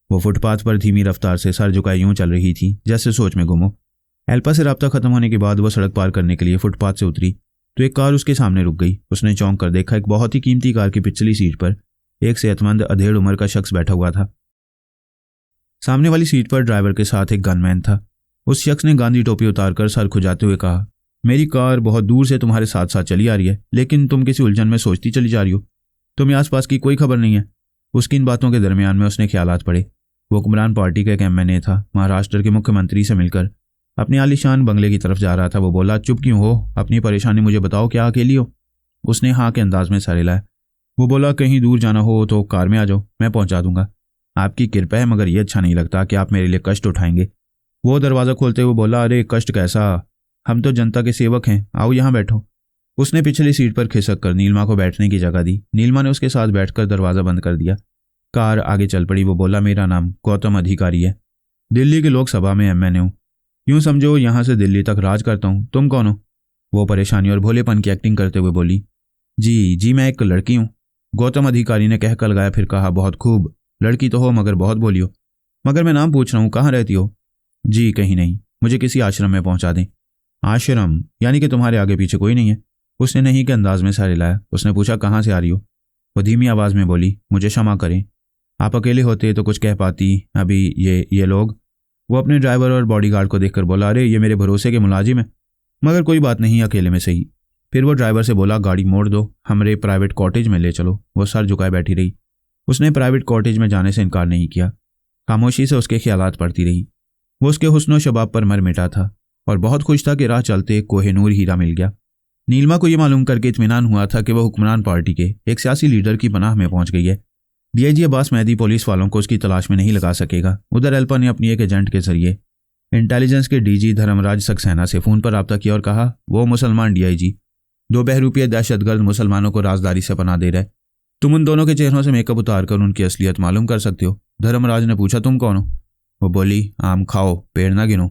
Speaker 1: वो फुटपाथ पर धीमी रफ्तार से सर झुकाए यूं चल रही थी जैसे सोच में गुम हो। एल्पा से रब्ता खत्म होने के बाद वह सड़क पार करने के लिए फुटपाथ से उतरी तो एक कार उसके सामने रुक गई। उसने चौंक कर देखा, एक बहुत ही कीमती कार की पिछली सीट पर एक सेहतमंद अधेड़ उम्र का शख्स बैठा हुआ था। सामने वाली सीट पर ड्राइवर के साथ एक गनमैन था। उस शख्स ने गांधी टोपी उतारकर सर खुजाते हुए कहा, मेरी कार बहुत दूर से तुम्हारे साथ साथ चली आ रही है, लेकिन तुम किसी उलझन में सोचती चली जा रही हो। तुम्हें आसपास की कोई खबर नहीं है। उसकी इन बातों के दरमियान में उसने ख्यालात पड़े। वो हुक्मरान पार्टी का एक MNA था। महाराष्ट्र के मुख्यमंत्री से मिलकर अपने आलीशान बंगले की तरफ जा रहा था। वो बोला, चुप क्यों हो? अपनी परेशानी मुझे बताओ, क्या अकेली हो? उसने हाँ के अंदाज में सर हिलाया। वो बोला, कहीं दूर जाना हो तो कार में आ जाओ, मैं पहुंचा दूंगा। आपकी कृपा है, मगर ये अच्छा नहीं लगता कि आप मेरे लिए कष्ट उठाएंगे। वो दरवाज़ा खोलते हुए बोला, अरे कष्ट कैसा, हम तो जनता के सेवक हैं, आओ यहाँ बैठो। उसने पिछली सीट पर खिसक कर नीलमा को बैठने की जगह दी। नीलमा ने उसके साथ बैठकर दरवाज़ा बंद कर दिया। कार आगे चल पड़ी। वो बोला, मेरा नाम गौतम अधिकारी है, दिल्ली की लोकसभा में MNA हूँ। यूँ समझो यहाँ से दिल्ली तक राज करता हूँ। तुम कौन हो? वो परेशानी और भोलेपन की एक्टिंग करते हुए बोली, जी जी मैं एक लड़की हूँ। गौतम अधिकारी ने कहकर लगाया, फिर कहा, बहुत खूब, लड़की तो हो मगर बहुत बोली हो। मगर मैं नाम पूछ रहा हूँ, कहाँ रहती हो? जी कहीं नहीं, मुझे किसी आश्रम में पहुंचा दें। आश्रम? यानी कि तुम्हारे आगे पीछे कोई नहीं है? उसने नहीं के अंदाज में सर हिलाया। उसने पूछा, कहाँ से आ रही हो? वो धीमी आवाज़ में बोली, मुझे क्षमा करें, आप अकेले होते तो कुछ कह पाती। अभी ये लोग। वो अपने ड्राइवर और बॉडीगार्ड को देखकर बोला, अरे ये मेरे भरोसे के मुलाजिम है, मगर कोई बात नहीं, अकेले में सही। फिर वो ड्राइवर से बोला, गाड़ी मोड़ दो, हमारे प्राइवेट कॉटेज में ले चलो। वो सर झुकाए बैठी रही। उसने प्राइवेट कॉटेज में जाने से इनकार नहीं किया। खामोशी से उसके ख्यालात पड़ती रही। वो उसके हुस्न शबाब पर मर मिटा था और बहुत खुश था कि राह चलते कोहिनूर हीरा मिल गया। नीलमा को यह मालूम करके इत्मीनान हुआ था कि वह हुक्मरान पार्टी के एक सियासी लीडर की पनाह में पहुंच गई है। डीआईजी अब्बास मेहदी पुलिस वालों को उसकी तलाश में नहीं लगा सकेगा। उधर एल्पा ने अपनी एक एजेंट के जरिए इंटेलिजेंस के डीजी धर्मराज सक्सेना से फ़ोन पर रब्ता किया और कहा, वो मुसलमान डीआईजी 2 बहरूपिया दहशतगर्द मुसलमानों को राजदारी से पनाह दे रहे। तुम उन दोनों के चेहरों से मेकअप उतार कर उनकी असलियत मालूम कर सकते हो। धर्मराज ने पूछा, तुम कौन हो? वो बोली, आम खाओ पेड़ ना गिनो।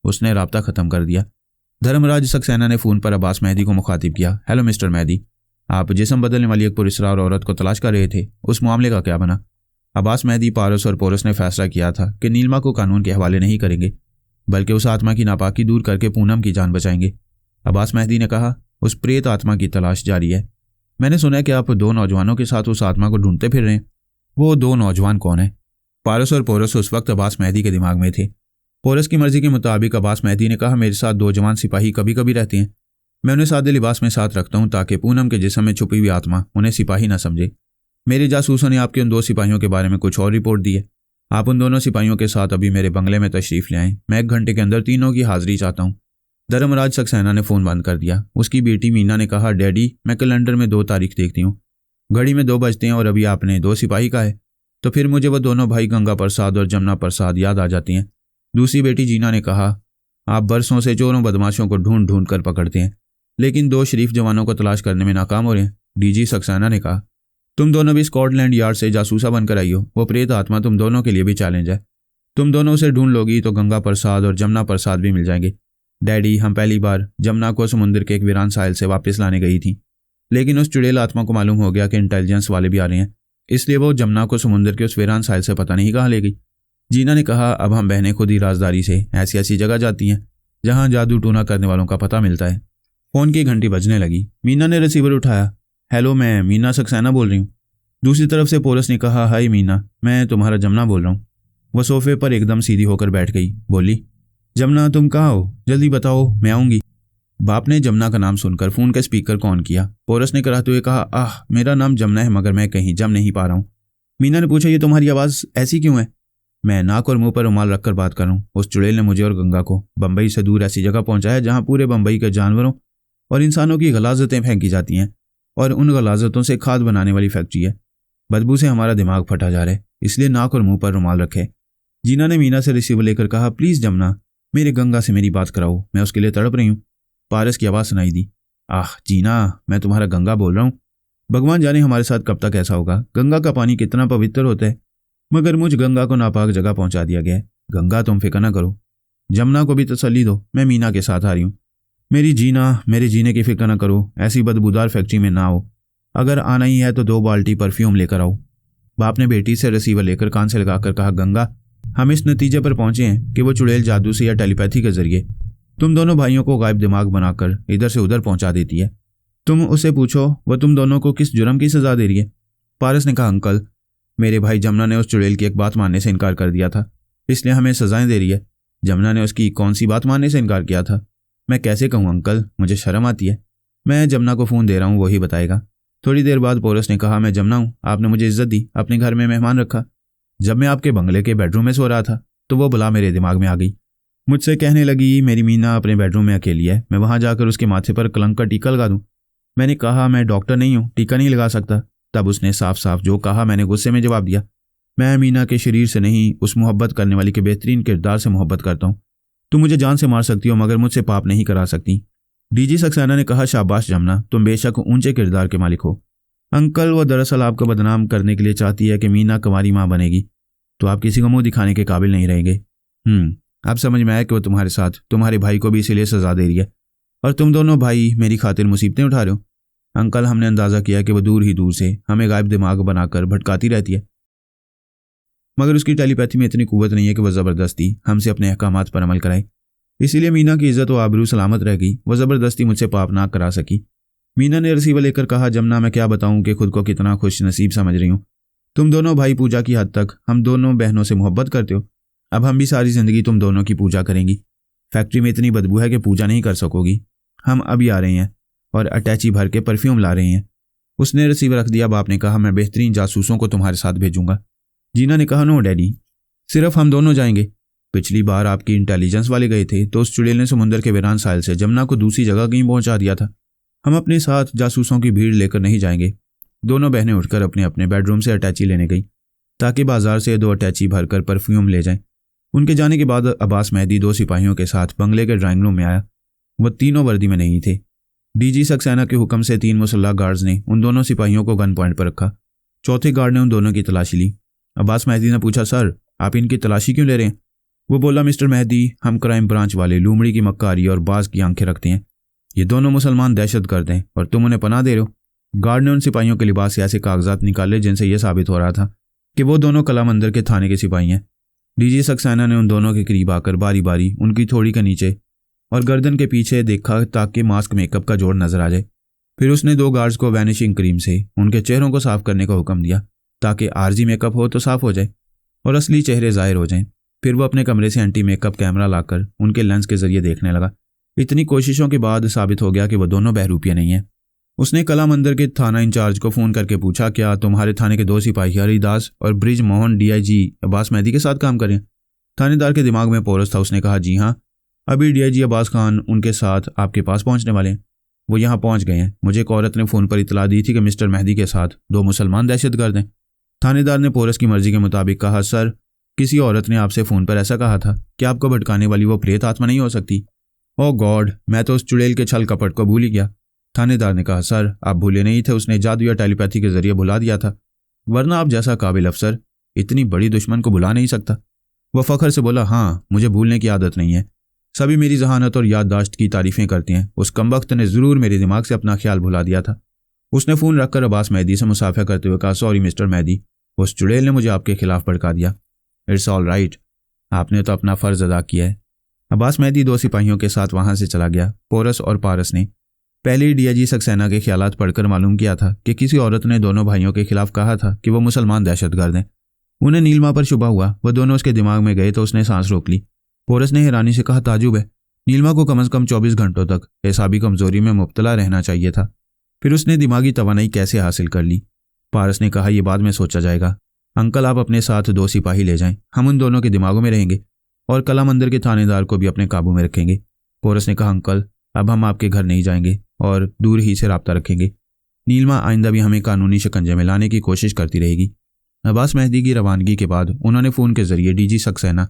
Speaker 1: उसने राब्ता ख़त्म कर दिया। धर्मराज सक्सेना ने फ़ोन पर अब्बास मेहदी को मुखातिब किया, हेलो मिस्टर मेहदी, आप जिस्म बदलने वाली एक पुरस्कार औरत को तलाश कर रहे थे, उस मामले का क्या बना? अब्बास मेहदी, पारस और पोरस ने फैसला किया था कि नीलमा को कानून के हवाले नहीं करेंगे, बल्कि उस आत्मा की नापाकी दूर करके पूनम की जान बचाएंगे। अब्बास मेहदी ने कहा, उस प्रेत आत्मा की तलाश जारी है। मैंने सुना है कि आप 2 नौजवानों के साथ उस आत्मा को ढूंढते फिर रहे हैं। वो 2 नौजवान कौन है? पारस और पोरस उस वक्त अब्बास मेहदी के दिमाग में थे। पोरस की मर्जी के मुताबिक अब्बास मेहदी ने कहा, मेरे साथ 2 जवान सिपाही कभी कभी रहते हैं। मैं उन्हें सादे लिबास में साथ रखता हूं ताकि पूनम के जिस्म में छुपी हुई आत्मा उन्हें सिपाही न समझे। मेरे जासूसों ने आपके उन 2 सिपाहियों के बारे में कुछ और रिपोर्ट दी है। आप उन दोनों सिपाहियों के साथ अभी मेरे बंगले में तशरीफ़ ले आएँ। मैं 1 घंटे के अंदर तीनों की हाजिरी चाहता हूँ। धर्मराज सक्सेना ने फ़ोन बंद कर दिया। उसकी बेटी मीना ने कहा, डैडी मैं कैलेंडर में 2 तारीख देखती हूँ, घड़ी में 2 बजते हैं और अभी आपने 2 सिपाही का है, तो फिर मुझे वो दोनों भाई गंगा प्रसाद और जमुना प्रसाद याद आ जाती हैं। दूसरी बेटी जीना ने कहा, आप बरसों से चोरों बदमाशों को ढूंढ ढूंढ कर पकड़ते हैं, लेकिन 2 शरीफ जवानों को तलाश करने में नाकाम हो रहे हैं। डीजी सक्सेना ने कहा, तुम दोनों भी स्कॉटलैंड यार्ड से जासूसा बनकर आई हो। वो प्रेत आत्मा तुम दोनों के लिए भी चैलेंज है। तुम दोनों उसे ढूंढ लोगी तो गंगा प्रसाद और जमुना प्रसाद भी मिल जाएंगे। डैडी, हम पहली बार जमुना को समुद्र के एक वीरान साहिल से वापस लाने गई थी, लेकिन उस चुड़ैल आत्मा को मालूम हो गया कि इंटेलिजेंस वाले भी आ रहे हैं, इसलिए वो जमुना को समुद्र के उस वीरान साहिल से पता नहीं कहाँ ले गई। जीना ने कहा, अब हम बहनें खुद ही राजदारी से ऐसी ऐसी जगह जाती हैं जहाँ जादू टूना करने वालों का पता मिलता है। फ़ोन की घंटी बजने लगी। मीना ने रिसीवर उठाया। हेलो, मैं मीना सक्सेना बोल रही हूँ। दूसरी तरफ से पोरस ने कहा, हाय मीना, मैं तुम्हारा जमुना बोल रहा हूँ। वह सोफे पर एकदम सीधी होकर बैठ गई। बोली, जमुना तुम कहाँ हो? जल्दी बताओ, मैं आऊँगी। बाप ने जमुना का नाम सुनकर फ़ोन का स्पीकर को ऑन किया। पोरस ने कराते हुए कहा, आह, मेरा नाम जमुना है मगर मैं कहीं जम नहीं पा रहा हूँ। मीना ने पूछा, ये तुम्हारी आवाज़ ऐसी क्यों है? मैं नाक और मुंह पर रुमाल रखकर बात कर रहा हूँ। उस चुड़ैल ने मुझे और गंगा को बम्बई से दूर ऐसी जगह पहुंचाया जहाँ पूरे बम्बई के जानवरों और इंसानों की गलाजतें फेंकी जाती हैं और उन गलाजतों से खाद बनाने वाली फैक्ट्री है। बदबू से हमारा दिमाग फटा जा रहा है, इसलिए नाक और मुंह पर रुमाल रखे। जीना ने मीना से रिसीवर लेकर कहा, प्लीज़ जमुना, मेरे गंगा से मेरी बात कराओ, मैं उसके लिए तड़प रही हूँ। पारस की आवाज़ सुनाई दी, आह जीना, मैं तुम्हारा गंगा बोल रहा हूँ। भगवान जाने हमारे साथ कब तक ऐसा होगा। गंगा का पानी कितना पवित्र होता है, मगर मुझ गंगा को नापाक जगह पहुंचा दिया गया है। गंगा तुम फिक्र ना करो, जमुना को भी तसल्ली दो, मैं मीना के साथ आ रही हूँ। मेरी जीना, मेरे जीने की फिक्र ना करो, ऐसी बदबूदार फैक्ट्री में ना आओ। अगर आना ही है तो 2 बाल्टी परफ्यूम लेकर आओ। बाप ने बेटी से रिसीवर लेकर कान से लगाकर कहा, गंगा, हम इस नतीजे पर पहुंचे हैं कि वो चुड़ैल जादू से या टेलीपैथी के जरिए तुम दोनों भाइयों को गायब दिमाग बनाकर इधर से उधर पहुंचा देती है। तुम उससे पूछो वह तुम दोनों को किस जुर्म की सजा दे रही है। पारस ने कहा, अंकल, मेरे भाई जमुना ने उस चुड़ैल की एक बात मानने से इनकार कर दिया था, इसलिए हमें सजाएं दे रही है। जमुना ने उसकी कौन सी बात मानने से इनकार किया था? मैं कैसे कहूँ अंकल, मुझे शर्म आती है। मैं जमुना को फ़ोन दे रहा हूँ, वही बताएगा। थोड़ी देर बाद पोरस ने कहा, मैं जमुना हूँ, आपने मुझे इज्जत दी, अपने घर में मेहमान रखा। जब मैं आपके बंगले के बेडरूम में सो रहा था तो वो बुला मेरे दिमाग में आ गई। मुझसे कहने लगी, मेरी मीना अपने बेडरूम में अकेली है, मैं वहाँ जाकर उसके माथे पर कलंक का टीका लगा दूँ। मैंने कहा, मैं डॉक्टर नहीं हूँ, टीका नहीं लगा सकता। तब उसने साफ साफ जो कहा मैंने गुस्से में जवाब दिया, मैं मीना के शरीर से नहीं, उस मोहब्बत करने वाली के बेहतरीन किरदार से मोहब्बत करता हूँ। तुम मुझे जान से मार सकती हो मगर मुझसे पाप नहीं करा सकती। डीजी सक्सेना ने कहा, शाबाश जमुना, तुम बेशक ऊंचे किरदार के मालिक हो। अंकल, वो दरअसल आपको बदनाम करने के लिए चाहती है कि मीना कुंवारी माँ बनेगी तो आप किसी को मुंह दिखाने के काबिल नहीं रहेंगे। अब समझ में आया कि वो तुम्हारे साथ तुम्हारे भाई को भी इसीलिए सजा दे रही है। और तुम दोनों भाई मेरी खातिर मुसीबतें उठा रहे हो। अंकल, हमने अंदाज़ा किया कि वो दूर ही दूर से हमें गायब दिमाग बनाकर भटकाती रहती है, मगर उसकी टेलीपैथी में इतनी कुव्वत नहीं है कि वह ज़बरदस्ती हमसे अपने अहकामात पर अमल कराए। इसीलिए मीना की इज्जत व आबरू सलामत रह गई। वह ज़बरदस्ती मुझसे पाप ना करा सकी। मीना ने रिसीवर लेकर कहा, जमुना, मैं क्या बताऊं कि खुद को कितना खुश नसीब समझ रही हूँ। तुम दोनों भाई पूजा की हद तक हम दोनों बहनों से मोहब्बत करते हो। अब हम भी सारी ज़िंदगी तुम दोनों की पूजा करेंगी। फैक्ट्री में इतनी बदबू है कि पूजा नहीं कर सकोगी। हम अभी आ रहे हैं और अटैची भर के परफ्यूम ला रहे हैं। उसने रिसीवर रख दिया। बाप ने कहा, मैं बेहतरीन जासूसों को तुम्हारे साथ भेजूंगा। जीना ने कहा, नो डैडी, सिर्फ हम दोनों जाएंगे। पिछली बार आपकी इंटेलिजेंस वाले गए थे तो उस चुड़ैल ने समुंदर के वीरान साहिल से जमुना को दूसरी जगह कहीं पहुंचा दिया था। हम अपने साथ जासूसों की भीड़ लेकर नहीं जाएंगे। दोनों बहनें उठकर अपने अपने बेडरूम से अटैची लेने गई ताकि बाजार से 2 अटैची भरकर परफ्यूम ले जाएं। उनके जाने के बाद अब्बास मेहदी 2 सिपाहियों के साथ बंगले के ड्राइंग रूम में आया। वह तीनों वर्दी में नहीं थे। डीजी सक्सेना के हुक्म से 3 मुसल्लह गार्ड्स ने उन दोनों सिपाहियों को गन पॉइंट पर रखा। चौथे गार्ड ने उन दोनों की तलाशी ली। अब्बास मेहदी ने पूछा, सर, आप इनकी तलाशी क्यों ले रहे हैं? वो बोला, मिस्टर मेहदी, हम क्राइम ब्रांच वाले लूमड़ी की मक्कारी और बाज की आंखें रखते हैं। ये दोनों मुसलमान दहशतगर्द हैं और तुम उन्हें पनाह दे रहे हो। गार्ड ने उन सिपाहियों के लिबास से ऐसे कागजात निकाले जिनसे यह साबित हो रहा था कि वो दोनों कला मंदिर के थाने के सिपाही हैं। डीजी सक्सेना ने उन दोनों के करीब आकर बारी बारी उनकी थोड़ी के नीचे और गर्दन के पीछे देखा ताकि मास्क मेकअप का जोड़ नजर आ जाए। फिर उसने 2 गार्ड्स को वैनिशिंग क्रीम से उनके चेहरों को साफ करने का हुक्म दिया ताकि आर्जी मेकअप हो तो साफ हो जाए और असली चेहरे जाहिर हो जाएं। फिर वो अपने कमरे से एंटी मेकअप कैमरा लाकर उनके लेंस के जरिए देखने लगा। इतनी कोशिशों के बाद साबित हो गया कि वो दोनों बहरूपिया नहीं हैं। उसने कला मंदिर के थाना इंचार्ज को फ़ोन करके पूछा, क्या तुम्हारे थाने के 2 सिपाही हरिदास और ब्रिज मोहन डीआईजी अब्बास मेहदी के साथ काम करें? थानेदार के दिमाग में पोरस था। उसने कहा, जी हाँ, अभी डीआईजी अब्बास खान उनके साथ आपके पास पहुंचने वाले हैं। वो यहाँ पहुंच गए हैं। मुझे एक औरत ने फ़ोन पर इतला दी थी कि मिस्टर मेहदी के साथ 2 मुसलमान दहशतगर्द हैं। थानेदार ने पोरस की मर्जी के मुताबिक कहा, सर, किसी औरत ने आपसे फ़ोन पर ऐसा कहा था कि आपको भटकाने वाली वो प्रेत आत्मा नहीं हो सकती। ओह गॉड, मैं तो उस चुड़ैल के छल कपट को भूल ही गया। थानेदार ने कहा, सर, आप भूले नहीं थे, उसने जादू या टेलीपैथी के जरिए भुला दिया था, वरना आप जैसा काबिल अफसर इतनी बड़ी दुश्मन को भुला नहीं सकता। वह फ़ख्र से बोला, हाँ, मुझे भूलने की आदत नहीं है। सभी मेरी जहानत और याददाश्त की तारीफ़ें करते हैं। उस कमबख्त ने ज़रूर मेरे दिमाग से अपना ख्याल भुला दिया था। उसने फ़ोन रखकर अब्बास मेहदी से मुसाफा करते हुए कहा, सॉरी मिस्टर मेहदी, उस चुड़ैल ने मुझे आपके खिलाफ भड़का दिया। इट्स ऑल राइट, आपने तो अपना फ़र्ज़ अदा किया है। अब्बास मेहदी 2 सिपाहियों के साथ वहाँ से चला गया। पोरस और पारस ने पहले ही डीआईजी सक्सेना के ख्यालात पढ़कर मालूम किया था कि किसी औरत ने दोनों भाइयों के खिलाफ कहा था कि वो मुसलमान दहशतगर्द हैं। उन्हें नीलमा पर शुबा हुआ। वह दोनों उसके दिमाग में गए तो उसने सांस रोक ली। पोरस ने हैरानी से कहा, ताजुब है, नीलमा को कम से कम 24 घंटों तक एसाबी कमजोरी में मुब्तला रहना चाहिए था। फिर उसने दिमागी तवानाई कैसे हासिल कर ली? पारस ने कहा, यह बाद में सोचा जाएगा। अंकल, आप अपने साथ 2 सिपाही ले जाएं, हम उन दोनों के दिमागों में रहेंगे और कला मंदिर के थानेदार को भी अपने काबू में रखेंगे। पोरस ने कहा, अंकल, अब हम आपके घर नहीं जाएंगे और दूर ही से राब्ता रखेंगे। नीलमा आइंदा भी हमें कानूनी शिकंजे में लाने की कोशिश करती रहेगी। अब्बास मेहदी की रवानगी के बाद उन्होंने फ़ोन के जरिए डीजी सक्सेना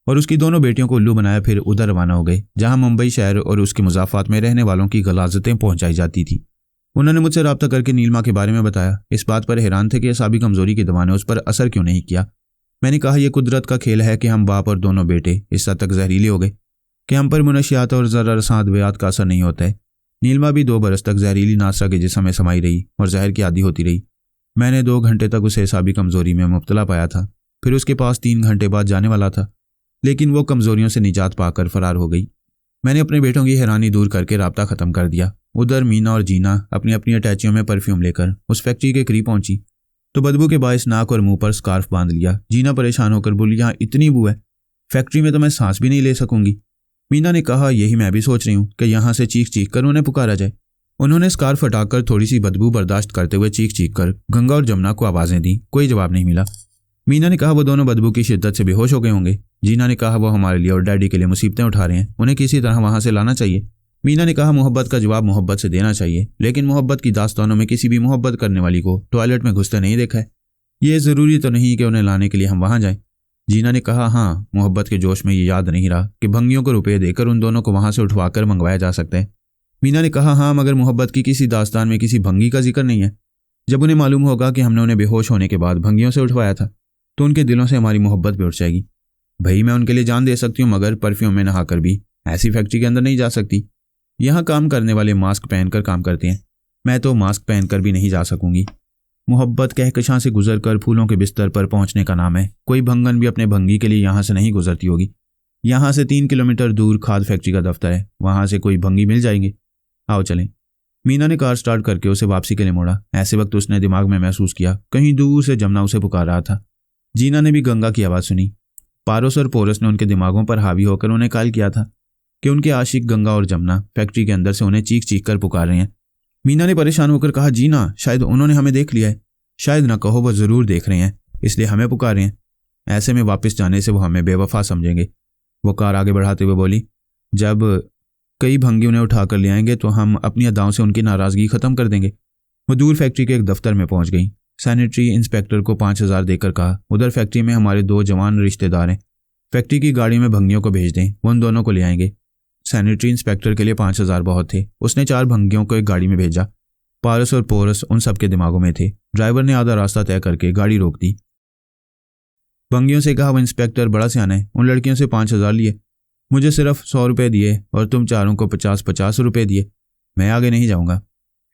Speaker 1: और उसकी दोनों बेटियों को उल्लू बनाया। फिर उधर रवाना हो गए जहां मुंबई शहर और उसके मुजाफात में रहने वालों की गलाजतें पहुंचाई जाती थी। उन्होंने मुझसे रब्ता करके नीलमा के बारे में बताया। इस बात पर हैरान थे कि असाबी कमजोरी की दवा ने उस पर असर क्यों नहीं किया। मैंने कहा, यह कुदरत का खेल है कि हम बाप और दोनों बेटे इस हद तक जहरीले हो गए कि हम पर मुनशियात और ज़रा अदवियात का असर नहीं होता है। नीलमा भी 2 बरस तक जहरीली नासरा के जिस्म में समाई रही और जहर की आदी होती रही। मैंने 2 घंटे तक उसे असाबी कमजोरी में मुब्तला पाया था। फिर उसके पास 3 घंटे बाद जाने वाला था, लेकिन वो कमजोरियों से निजात पाकर फरार हो गई। मैंने अपने बेटों की हैरानी दूर करके राब्ता ख़त्म कर दिया। उधर मीना और जीना अपनी अपनी अटैचियों में परफ्यूम लेकर उस फैक्ट्री के करीब पहुंची तो बदबू के बायस नाक और मुंह पर स्कार्फ बांध लिया। जीना परेशान होकर बोली, यहाँ इतनी बू है, फैक्ट्री में तो मैं सांस भी नहीं ले सकूंगी। मीना ने कहा, यही मैं भी सोच रही हूँ कि यहाँ से चीख चीख कर उन्हें पुकारा जाए। उन्होंने स्कार्फ हटाकर थोड़ी सी बदबू बर्दाश्त करते हुए चीख चीख कर गंगा और जमुना को आवाज़ें दी। कोई जवाब नहीं मिला। मीना ने कहा, वो दोनों बदबू की शिद्दत से बेहोश हो गए होंगे। जीना ने कहा, वो हमारे लिए और डैडी के लिए मुसीबतें उठा रहे हैं, उन्हें किसी तरह वहाँ से लाना चाहिए। मीना ने कहा, मोहब्बत का जवाब मोहब्बत से देना चाहिए, लेकिन मोहब्बत की दास्तानों में किसी भी मोहब्बत करने वाली को टॉयलेट में घुसते नहीं देखा है। ये ज़रूरी तो नहीं कि उन्हें लाने के लिए हम वहाँ जाएं। जीना ने कहा, हाँ, मोहब्बत के जोश में ये याद नहीं रहा कि भंगियों को रुपये देकर उन दोनों को वहाँ से उठवाकर मंगवाया जा सकता है। मीना ने कहा, हाँ, मगर मोहब्बत की किसी दास्तान में किसी भंगी का जिक्र नहीं है। जब उन्हें मालूम होगा कि हमने उन्हें बेहोश होने के बाद भंगियों से उठवाया था तो उनके दिलों से हमारी मोहब्बत भी उठ जाएगी। भाई, मैं उनके लिए जान दे सकती हूँ, मगर परफ्यूम में नहाकर भी ऐसी फैक्ट्री के अंदर नहीं जा सकती। यहाँ काम करने वाले मास्क पहनकर काम करते हैं, मैं तो मास्क पहनकर भी नहीं जा सकूंगी। मोहब्बत कहकशां से गुजरकर फूलों के बिस्तर पर पहुंचने का नाम है। कोई भंगन भी अपने भंगी के लिए यहाँ से नहीं गुजरती होगी। यहाँ से 3 किलोमीटर दूर खाद फैक्ट्री का दफ्तर है, वहां से कोई भंगी मिल जाएंगे। आओ चलें। मीना ने कार स्टार्ट करके उसे वापसी के लिए मोड़ा। ऐसे वक्त उसने दिमाग में महसूस किया कहीं दूर से जमुना उसे पुकार रहा था। जीना ने भी गंगा की आवाज़ सुनी। पारस और पोरस ने उनके दिमागों पर हावी होकर उन्हें कायल किया था कि उनके आशिक गंगा और जमुना फैक्ट्री के अंदर से उन्हें चीख चीख कर पुकार रहे हैं। मीना ने परेशान होकर कहा, जीना, शायद उन्होंने हमें देख लिया है। शायद ना कहो, वो ज़रूर देख रहे हैं, इसलिए हमें पुकार रहे हैं। ऐसे में वापस जाने से वो हमें बेवफा समझेंगे। वो कार आगे बढ़ाते हुए बोली, जब कई भंगी उन्हें उठाकर ले आएंगे तो हम अपनी अदाओं से उनकी नाराज़गी ख़त्म कर देंगे। वो दूर फैक्ट्री के एक दफ्तर में पहुंच गई। सैनिटरी इंस्पेक्टर को 5,000 देकर कहा, उधर फैक्ट्री में हमारे 2 जवान रिश्तेदार हैं, फैक्ट्री की गाड़ी में भंगियों को भेज दें, वो उन दोनों को ले आएंगे। सैनिटरी इंस्पेक्टर के लिए 5,000 बहुत थे। उसने 4 भंगियों को एक गाड़ी में भेजा। पारस और पोरस उन सबके दिमागों में थे। ड्राइवर ने आधा रास्ता तय करके गाड़ी रोक दी। भंगियों से कहा, वो इंस्पेक्टर बड़ा सियाना है, उन लड़कियों से 5,000 लिए, मुझे सिर्फ 100 रुपये दिए और तुम चारों को 50-50 रुपये दिए। मैं आगे नहीं जाऊंगा।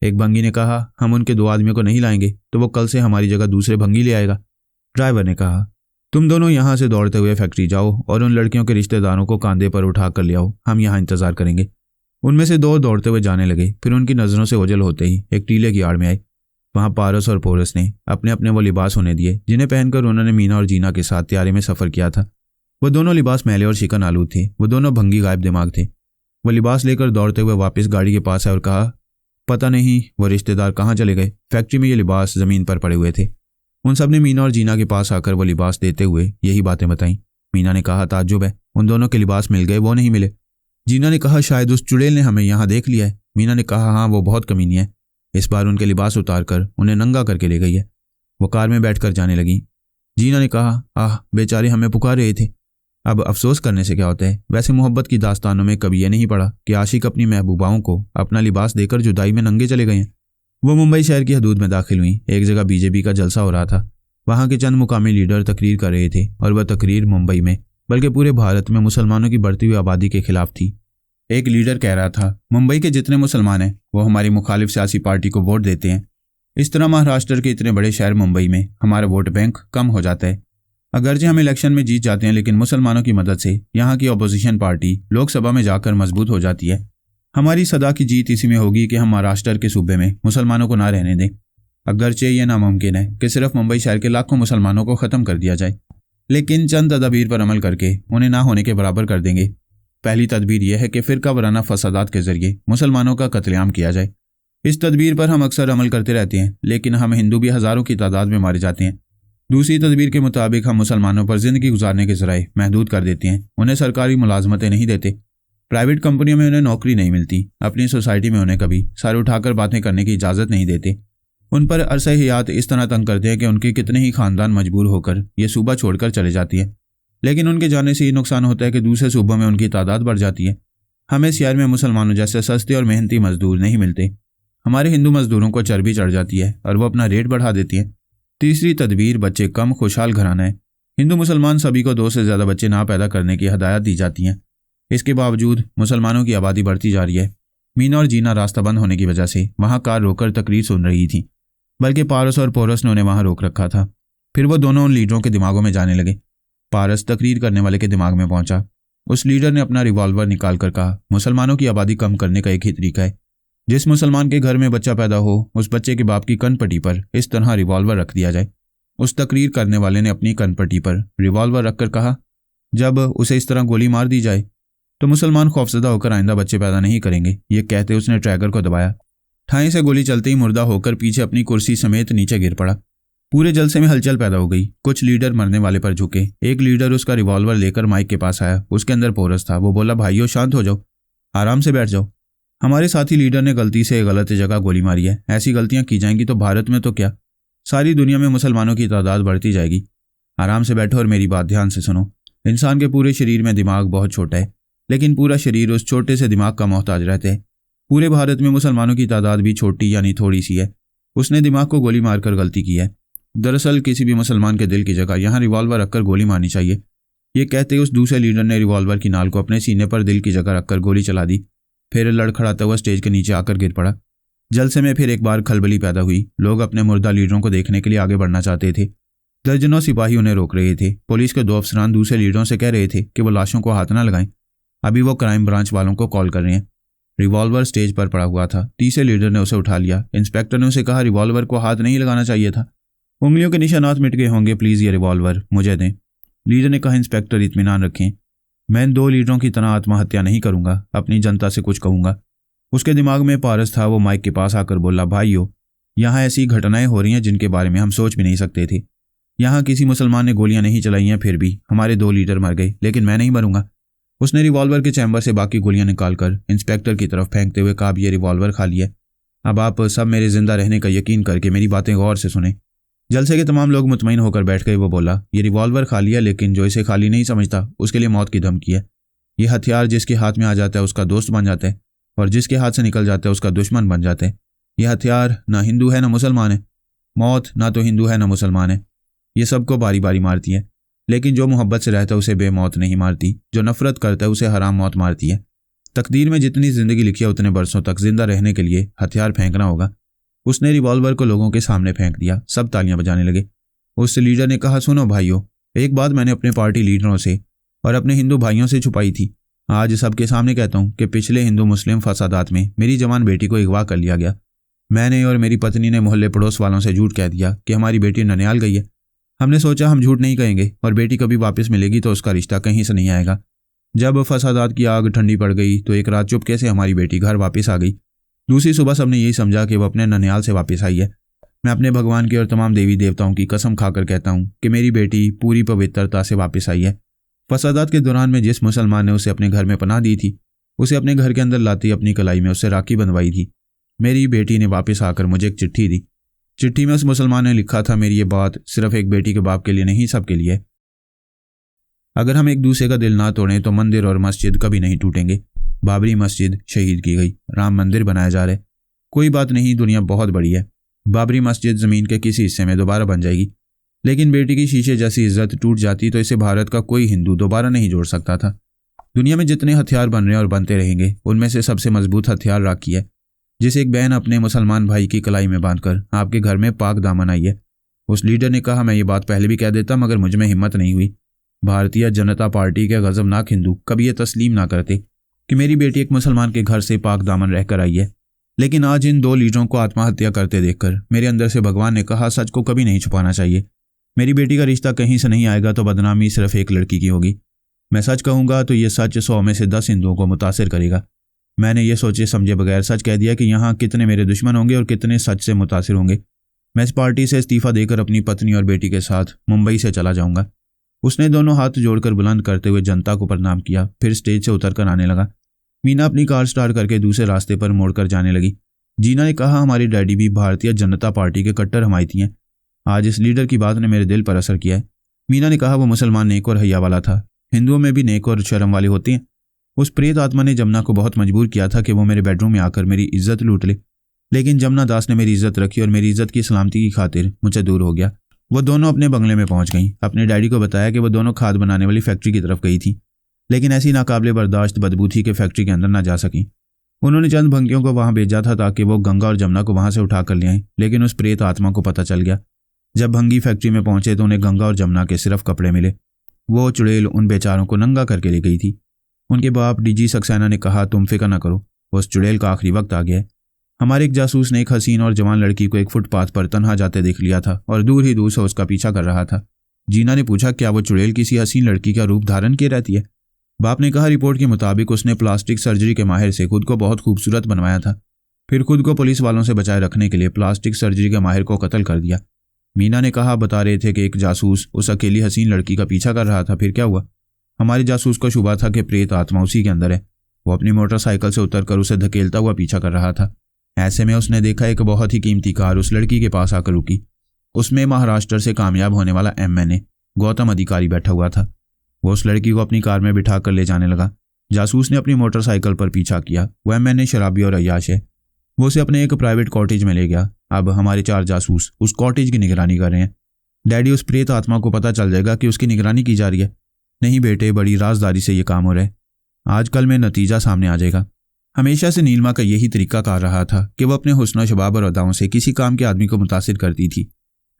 Speaker 1: एक भंगी ने कहा, हम उनके 2 आदमियों को नहीं लाएंगे तो वो कल से हमारी जगह दूसरे भंगी ले आएगा। ड्राइवर ने कहा, तुम दोनों यहाँ से दौड़ते हुए फैक्ट्री जाओ और उन लड़कियों के रिश्तेदारों को कांधे पर उठा कर ले आओ, हम यहाँ इंतजार करेंगे। उनमें से 2 दौड़ते हुए जाने लगे। फिर उनकी नज़रों से ओझल होते ही एक टीले की आड़ में आए। वहाँ पारस और पोरस ने अपने अपने वो लिबास होने दिए जिन्हें पहनकर उन्होंने मीना और जीना के साथ तैयारी में सफ़र किया था। वो दोनों लिबास मैले और शिकन आलूद थे। वो दोनों भंगी गायब दिमाग थे। वो लिबास लेकर दौड़ते हुए वापस गाड़ी के पास आए और कहा, पता नहीं वो रिश्तेदार कहाँ चले गए, फैक्ट्री में ये लिबास ज़मीन पर पड़े हुए थे। उन सब ने मीना और जीना के पास आकर वो लिबास देते हुए यही बातें बताईं। मीना ने कहा, ताज्जुब है, उन दोनों के लिबास मिल गए, वो नहीं मिले। जीना ने कहा, शायद उस चुड़ैल ने हमें यहाँ देख लिया है। मीना ने कहा, हाँ, वो बहुत कमीनी है, इस बार उनके लिबास उतार कर उन्हें नंगा करके ले गई है। वो कार में बैठकर जाने लगी। जीना ने कहा, आह, बेचारे हमें पुकार रहे थे, अब अफसोस करने से क्या होता है। वैसे मोहब्बत की दास्तानों में कभी ये नहीं पड़ा कि आशिक अपनी महबूबाओं को अपना लिबास देकर जुदाई में नंगे चले गए हैं। वो मुंबई शहर की हदूद में दाखिल हुई। एक जगह बीजेपी का जलसा हो रहा था। वहाँ के चंद मुकामी लीडर तकरीर कर रहे थे और वह तकरीर मुंबई में बल्कि पूरे भारत में मुसलमानों की बढ़ती हुई आबादी के खिलाफ थी। एक लीडर कह रहा था, मुंबई के जितने मुसलमान हैं वो हमारी मुखालिफ सियासी पार्टी को वोट देते हैं। इस तरह महाराष्ट्र के इतने बड़े शहर मुंबई में हमारा वोट बैंक कम हो जाता है। अगरचे हम इलेक्शन में जीत जाते हैं, लेकिन मुसलमानों की मदद से यहाँ की अपोजिशन पार्टी लोकसभा में जाकर मजबूत हो जाती है। हमारी सदा की जीत इसी में होगी कि हम महाराष्ट्र के सूबे में मुसलमानों को ना रहने दें। अगरचे ये नामुमकिन है कि सिर्फ मुंबई शहर के लाखों मुसलमानों को ख़त्म कर दिया जाए, लेकिन चंद तदबीर पर अमल करके उन्हें ना होने के बराबर कर देंगे। पहली तदबीर यह है कि फ़िरका वराना फसादात के जरिए मुसलमानों का कत्लेआम किया जाए। इस तदबीर पर हम अक्सर अमल करते रहते हैं, लेकिन हम हिंदू भी हज़ारों की तादाद में मारे जाते हैं। दूसरी तदबीर के मुताबिक हम मुसलमानों पर ज़िंदगी गुजारने के ज़राए महदूद कर देते हैं। उन्हें सरकारी मुलाजमतें नहीं देते, प्राइवेट कंपनियों में उन्हें नौकरी नहीं मिलती, अपनी सोसाइटी में उन्हें कभी सर उठाकर बातें करने की इजाज़त नहीं देते। उन पर अरसा हयात इस तरह तंग करते हैं कि उनके कितने ही ख़ानदान मजबूर होकर ये सूबा छोड़कर चले जाती है। लेकिन उनके जाने से ये नुकसान होता है कि दूसरे सूबों में उनकी तादाद बढ़ जाती है। हमें शहर में मुसलमानों जैसे सस्ते और मेहनती मजदूर नहीं मिलते। हमारे हिंदू मजदूरों को चर्बी चढ़ जाती है और वो अपना रेट बढ़ा देती है। तीसरी तदबीर बच्चे कम खुशहाल घराना है। हिंदू मुसलमान सभी को 2 से ज़्यादा बच्चे ना पैदा करने की हदायत दी जाती हैं। इसके बावजूद मुसलमानों की आबादी बढ़ती जा रही है। मीना और जीना रास्ता बंद होने की वजह से वहाँ कार रोककर तकरीर सुन रही थी, बल्कि पारस और पोरस ने उन्हें वहाँ रोक रखा था। फिर वो दोनों उन लीडरों के दिमागों में जाने लगे। पारस तकरीर करने वाले के दिमाग में पहुंचा। उस लीडर ने अपना रिवॉल्वर निकाल कर कहा, मुसलमानों की आबादी कम करने का एक ही तरीका है। जिस मुसलमान के घर में बच्चा पैदा हो उस बच्चे के बाप की कनपट्टी पर इस तरह रिवॉल्वर रख दिया जाए। उस तकरीर करने वाले ने अपनी कनपट्टी पर रिवॉल्वर रखकर कहा, जब उसे इस तरह गोली मार दी जाए तो मुसलमान खौफजदा होकर आइंदा बच्चे पैदा नहीं करेंगे। ये कहते उसने ट्रैगर को दबाया। ठाई से गोली चलते ही मुर्दा होकर पीछे अपनी कुर्सी समेत नीचे गिर पड़ा। पूरे जलसे में हलचल पैदा हो गई। कुछ लीडर मरने वाले पर झुके। एक लीडर उसका रिवॉल्वर लेकर माइक के पास आया। उसके अंदर पोरस था। वो बोला, भाइयों शांत हो जाओ, आराम से बैठ जाओ। हमारे साथी लीडर ने गलती से गलत जगह गोली मारी है। ऐसी गलतियां की जाएंगी तो भारत में तो क्या, सारी दुनिया में मुसलमानों की तादाद बढ़ती जाएगी। आराम से बैठो और मेरी बात ध्यान से सुनो। इंसान के पूरे शरीर में दिमाग बहुत छोटा है, लेकिन पूरा शरीर उस छोटे से दिमाग का मोहताज रहता है। पूरे भारत में मुसलमानों की तादाद भी छोटी यानी थोड़ी सी है। उसने दिमाग को गोली मारकर गलती की है। दरअसल किसी भी मुसलमान के दिल की जगह यहाँ रिवॉल्वर रखकर गोली मारनी चाहिए। ये कहते उस दूसरे लीडर ने रिवॉल्वर की नाल को अपने सीने पर दिल की जगह रखकर गोली चला दी। फिर लड़खड़ाता हुआ स्टेज के नीचे आकर गिर पड़ा। जलसे में फिर एक बार खलबली पैदा हुई। लोग अपने मुर्दा लीडरों को देखने के लिए आगे बढ़ना चाहते थे। दर्जनों सिपाही उन्हें रोक रहे थे। पुलिस के 2 अफसरान दूसरे लीडरों से कह रहे थे कि वो लाशों को हाथ ना लगाएं, अभी वो क्राइम ब्रांच वालों को कॉल कर रहे हैं। रिवॉल्वर स्टेज पर पड़ा हुआ था। तीसरे लीडर ने उसे उठा लिया। इंस्पेक्टर ने उसे कहा, रिवॉल्वर को हाथ नहीं लगाना चाहिए था, उंगलियों के निशानात मिट गए होंगे, प्लीज़ ये रिवॉल्वर मुझे दें। लीडर ने कहा, इंस्पेक्टर इत्मीनान रखें, मैं इन 2 लीडरों की तरह आत्महत्या नहीं करूंगा, अपनी जनता से कुछ कहूंगा। उसके दिमाग में पारस था। वो माइक के पास आकर बोला, भाइयों, यहाँ ऐसी घटनाएं हो रही हैं जिनके बारे में हम सोच भी नहीं सकते थे। यहाँ किसी मुसलमान ने गोलियां नहीं चलाई हैं, फिर भी हमारे 2 लीडर मर गए, लेकिन मैं नहीं मरूंगा। उसने रिवॉल्वर के चैम्बर से बाकी गोलियां निकालकर इंस्पेक्टर की तरफ फेंकते हुए कहा, ये रिवॉल्वर खाली है, अब आप सब मेरे जिंदा रहने का यकीन करके मेरी बातें गौर से सुने। जलसे के तमाम लोग मुतमईन होकर बैठ गए। वो बोला, ये रिवॉल्वर खाली है, लेकिन जो इसे खाली नहीं समझता उसके लिए मौत की धमकी है। ये हथियार जिसके हाथ में आ जाता है उसका दोस्त बन जाता है, और जिसके हाथ से निकल जाता है उसका दुश्मन बन जाता है। यह हथियार ना हिंदू है ना मुसलमान है। मौत ना तो हिंदू है ना मुसलमान है, ये सबको बारी बारी मारती है, लेकिन जो मोहब्बत से रहता है उसे बेमौत नहीं मारती, जो नफरत करता है उसे हराम मौत मारती है। तकदीर में जितनी जिंदगी लिखी है उतने बरसों तक जिंदा रहने के लिए हथियार फेंकना होगा। उसने रिवॉल्वर को लोगों के सामने फेंक दिया। सब तालियां बजाने लगे। उस लीडर ने कहा, सुनो भाइयों, एक बात मैंने अपने पार्टी लीडरों से और अपने हिंदू भाइयों से छुपाई थी। आज सबके सामने कहता हूं कि पिछले हिंदू मुस्लिम फसादात में मेरी जवान बेटी को अगवा कर लिया गया। मैंने और मेरी पत्नी ने मोहल्ले पड़ोस वालों से झूठ कह दिया कि हमारी बेटी ननिहाल गई है। हमने सोचा हम झूठ नहीं कहेंगे और बेटी कभी वापस मिलेगी तो उसका रिश्ता कहीं से नहीं आएगा। जब फसादात की आग ठंडी पड़ गई तो एक रात चुपके से हमारी बेटी घर वापस आ गई। दूसरी सुबह सबने यही समझा कि वो अपने ननिहाल से वापस आई है। मैं अपने भगवान की और तमाम देवी देवताओं की कसम खाकर कहता हूँ कि मेरी बेटी पूरी पवित्रता से वापस आई है। फसादात के दौरान में जिस मुसलमान ने उसे अपने घर में पनाह दी थी, उसे अपने घर के अंदर लाती अपनी कलाई में उससे राखी बंधवाई थी। मेरी बेटी ने वापस आकर मुझे एक चिट्ठी दी। चिट्ठी में उस मुसलमान ने लिखा था, मेरी ये बात सिर्फ एक बेटी के बाप के लिए नहीं, सबके लिए। अगर हम एक दूसरे का दिल ना तोड़ें तो मंदिर और मस्जिद कभी नहीं टूटेंगे। बाबरी मस्जिद शहीद की गई, राम मंदिर बनाया जा रहा है। कोई बात नहीं, दुनिया बहुत बड़ी है। बाबरी मस्जिद ज़मीन के किसी हिस्से में दोबारा बन जाएगी, लेकिन बेटी की शीशे जैसी इज्जत टूट जाती तो इसे भारत का कोई हिंदू दोबारा नहीं जोड़ सकता था। दुनिया में जितने हथियार बन रहे हैं और बनते रहेंगे, उनमें से सबसे मजबूत हथियार राखी है, जिसे एक बहन अपने मुसलमान भाई की कलाई में बांधकर आपके घर में पाक दामन आई है। उस लीडर ने कहा, मैं ये बात पहले भी कह देता मगर मुझ में हिम्मत नहीं हुई। भारतीय जनता पार्टी के गजबनाक हिंदू कभी ये तस्लीम ना करते कि मेरी बेटी एक मुसलमान के घर से पाक दामन रहकर आई है। लेकिन आज इन 2 लीडरों को आत्महत्या करते देखकर मेरे अंदर से भगवान ने कहा, सच को कभी नहीं छुपाना चाहिए। मेरी बेटी का रिश्ता कहीं से नहीं आएगा तो बदनामी सिर्फ एक लड़की की होगी। मैं सच कहूँगा तो ये सच 100 में से 10 हिंदुओं को मुतासिर करेगा। मैंने ये सोचे समझे बगैर सच कह दिया कि यहाँ कितने मेरे दुश्मन होंगे और कितने सच से मुतासिर होंगे। मैं इस पार्टी से इस्तीफा देकर अपनी पत्नी और बेटी के साथ मुंबई से चला जाऊंगा। उसने दोनों हाथ जोड़कर बुलंद करते हुए जनता को प्रणाम किया, फिर स्टेज से उतरकर आने लगा। मीना अपनी कार स्टार्ट करके दूसरे रास्ते पर मोड़कर जाने लगी। जीना ने कहा, हमारी डैडी भी भारतीय जनता पार्टी के कट्टर हमायती हैं। आज इस लीडर की बात ने मेरे दिल पर असर किया है। मीना ने कहा, वो मुसलमान नेक और हया वाला था। हिंदुओं में भी नेक और शर्म वाले होते हैं। उस प्रेत आत्मा ने जमुना को बहुत मजबूर किया था कि वो मेरे बेडरूम में आकर मेरी इज्जत लूट ले, लेकिन जमुना दास ने मेरी इज्जत रखी और मेरी इज्जत की सलामती की खातिर मुझसे दूर हो गया। वो दोनों अपने बंगले में पहुंच गईं। अपने डैडी को बताया कि वो दोनों खाद बनाने वाली फैक्ट्री की तरफ गई थी, लेकिन ऐसी नाकाबिले बर्दाश्त बदबू थी कि फैक्ट्री के अंदर ना जा सकी। उन्होंने चंद भंगियों को वहां भेजा था ताकि वो गंगा और जमुना को वहां से उठा कर ले आएं, लेकिन उस प्रेत आत्मा को पता चल गया। जब भंगी फैक्ट्री में पहुंचे तो उन्हें गंगा और जमुना के सिर्फ कपड़े मिले। वो चुड़ैल उन बेचारों को नंगा करके ले गई थी। उनके बाप डीजी सक्सेना ने कहा, तुम फिक्र न करो, उस चुड़ैल का आखिरी वक्त आ गया है। हमारे एक जासूस ने एक हसीन और जवान लड़की को एक फुटपाथ पर तन्हा जाते देख लिया था और दूर ही दूर से उसका पीछा कर रहा था। जीना ने पूछा, क्या वो चुड़ैल किसी हसीन लड़की का रूप धारण किए रहती है? बाप ने कहा, रिपोर्ट के मुताबिक उसने प्लास्टिक सर्जरी के माहिर से खुद को बहुत खूबसूरत बनवाया था, फिर खुद को पुलिस वालों से बचाए रखने के लिए प्लास्टिक सर्जरी के माहिर को कत्ल कर दिया। मीना ने कहा, बता रहे थे कि एक जासूस उस अकेली हसीन लड़की का पीछा कर रहा था, फिर क्या हुआ? हमारे जासूस को शुबा था कि प्रेत आत्मा उसी के अंदर है। वो अपनी मोटरसाइकिल से उतरकर उसे धकेलता हुआ पीछा कर रहा था। ऐसे में उसने देखा एक बहुत ही कीमती कार उस लड़की के पास आकर रुकी। उसमें महाराष्ट्र से कामयाब होने वाला MNA गौतम अधिकारी बैठा हुआ था। वो उस लड़की को अपनी कार में बिठा कर ले जाने लगा। जासूस ने अपनी मोटरसाइकिल पर पीछा किया। वो MNA शराबी और अय्याश है। वो उसे अपने एक प्राइवेट कॉटेज में ले गया। अब हमारे 4 जासूस उस कॉटेज की निगरानी कर रहे हैं। डैडी, उस प्रेत आत्मा को पता चल जाएगा कि उसकी निगरानी की जा रही है। नहीं बेटे, बड़ी राजदारी से ये काम हो रहा है। आजकल में नतीजा सामने आ जाएगा। हमेशा से नीलिमा का यही तरीका कार रहा था कि वह अपने हुस्न और शबाब और अदाओं से किसी काम के आदमी को मुतासिर करती थी,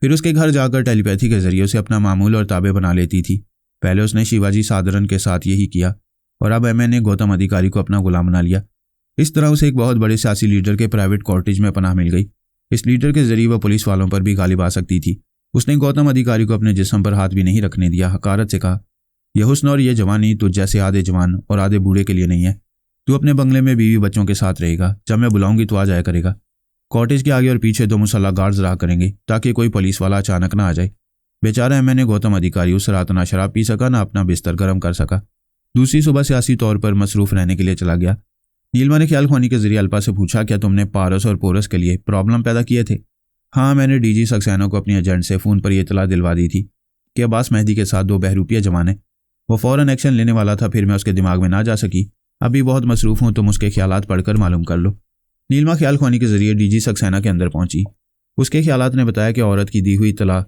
Speaker 1: फिर उसके घर जाकर टेलीपैथी के जरिए उसे अपना मामूल और ताबे बना लेती थी। पहले उसने शिवाजी सादरन के साथ यही किया और अब एमए ने गौतम अधिकारी को अपना गुलाम बना लिया। इस तरह उसे एक बहुत बड़े सियासी लीडर के प्राइवेट कॉटेज में पनाह मिल गई। इस लीडर के जरिए वह पुलिस वालों पर भी गालिब आ सकती थी। उसने गौतम अधिकारी को अपने जिस्म पर हाथ भी नहीं रखने दिया। हकारत से कहा, यह हुस्न और यह जवानी तुझ जैसे आधे जवान और आधे बूढ़े के लिए नहीं है। तू अपने बंगले में बीवी बच्चों के साथ रहेगा। जब मैं बुलाऊंगी तो आ जाया करेगा। कॉटेज के आगे और पीछे 2 मुसल्ला गार्ड्स रहा करेंगे ताकि कोई पुलिस वाला अचानक ना आ जाए। बेचारा है, मैंने गौतम अधिकारी उस रात ना शराब पी सका ना अपना बिस्तर गर्म कर सका। दूसरी सुबह सियासी तौर पर मसरूफ रहने के लिए चला गया। नीलिमा ने ख्याल ख्वानी के जरिए अल्पा से पूछा, क्या तुमने पारस और पोरस के लिए प्रॉब्लम पैदा किए थे? हाँ, मैंने डीजी सक्सेना को अपनी एजेंट से फ़ोन पर यह इतला दिलवा दी थी कि अब्बास मेहदी के साथ 2 बहरूपिया जवान है। वो फ़ौरन एक्शन लेने वाला था, फिर मैं उसके दिमाग में ना जा सकी। अभी बहुत मसरूफ़ हूँ, तुम उसके ख्यालात पढ़कर मालूम कर लो। नीलिमा ख्याल ख्वानी के जरिए डीजी सक्सेना के अंदर पहुंची। उसके ख्यालात ने बताया कि औरत की दी हुई इतला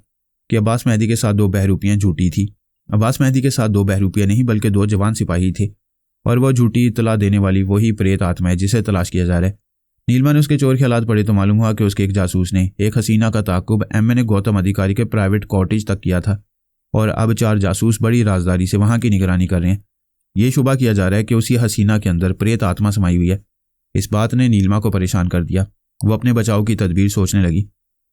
Speaker 1: कि अब्बास मेहदी के साथ 2 बहरूपियाँ झूठी थी। अब्बास मेहदी के साथ 2 बहरूपिया नहीं बल्कि 2 जवान सिपाही थे और वह झूठी इतला देने वाली वही प्रेत आत्मा है जिसे तलाश किया जा रहा है। नीलिमा ने उसके चोर ख्यालात पढ़े तो मालूम हुआ कि उसके एक जासूस ने एक हसीना का ताक़ुब एमए ने गौतम अधिकारी के प्राइवेट कॉटेज तक किया था और अब 4 जासूस बड़ी राजदारी से वहां की निगरानी कर रहे हैं। ये शुबा किया जा रहा है कि उसी हसीना के अंदर प्रेत आत्मा समाई हुई है। इस बात ने नीलिमा को परेशान कर दिया। वो अपने बचाव की तदबीर सोचने लगी।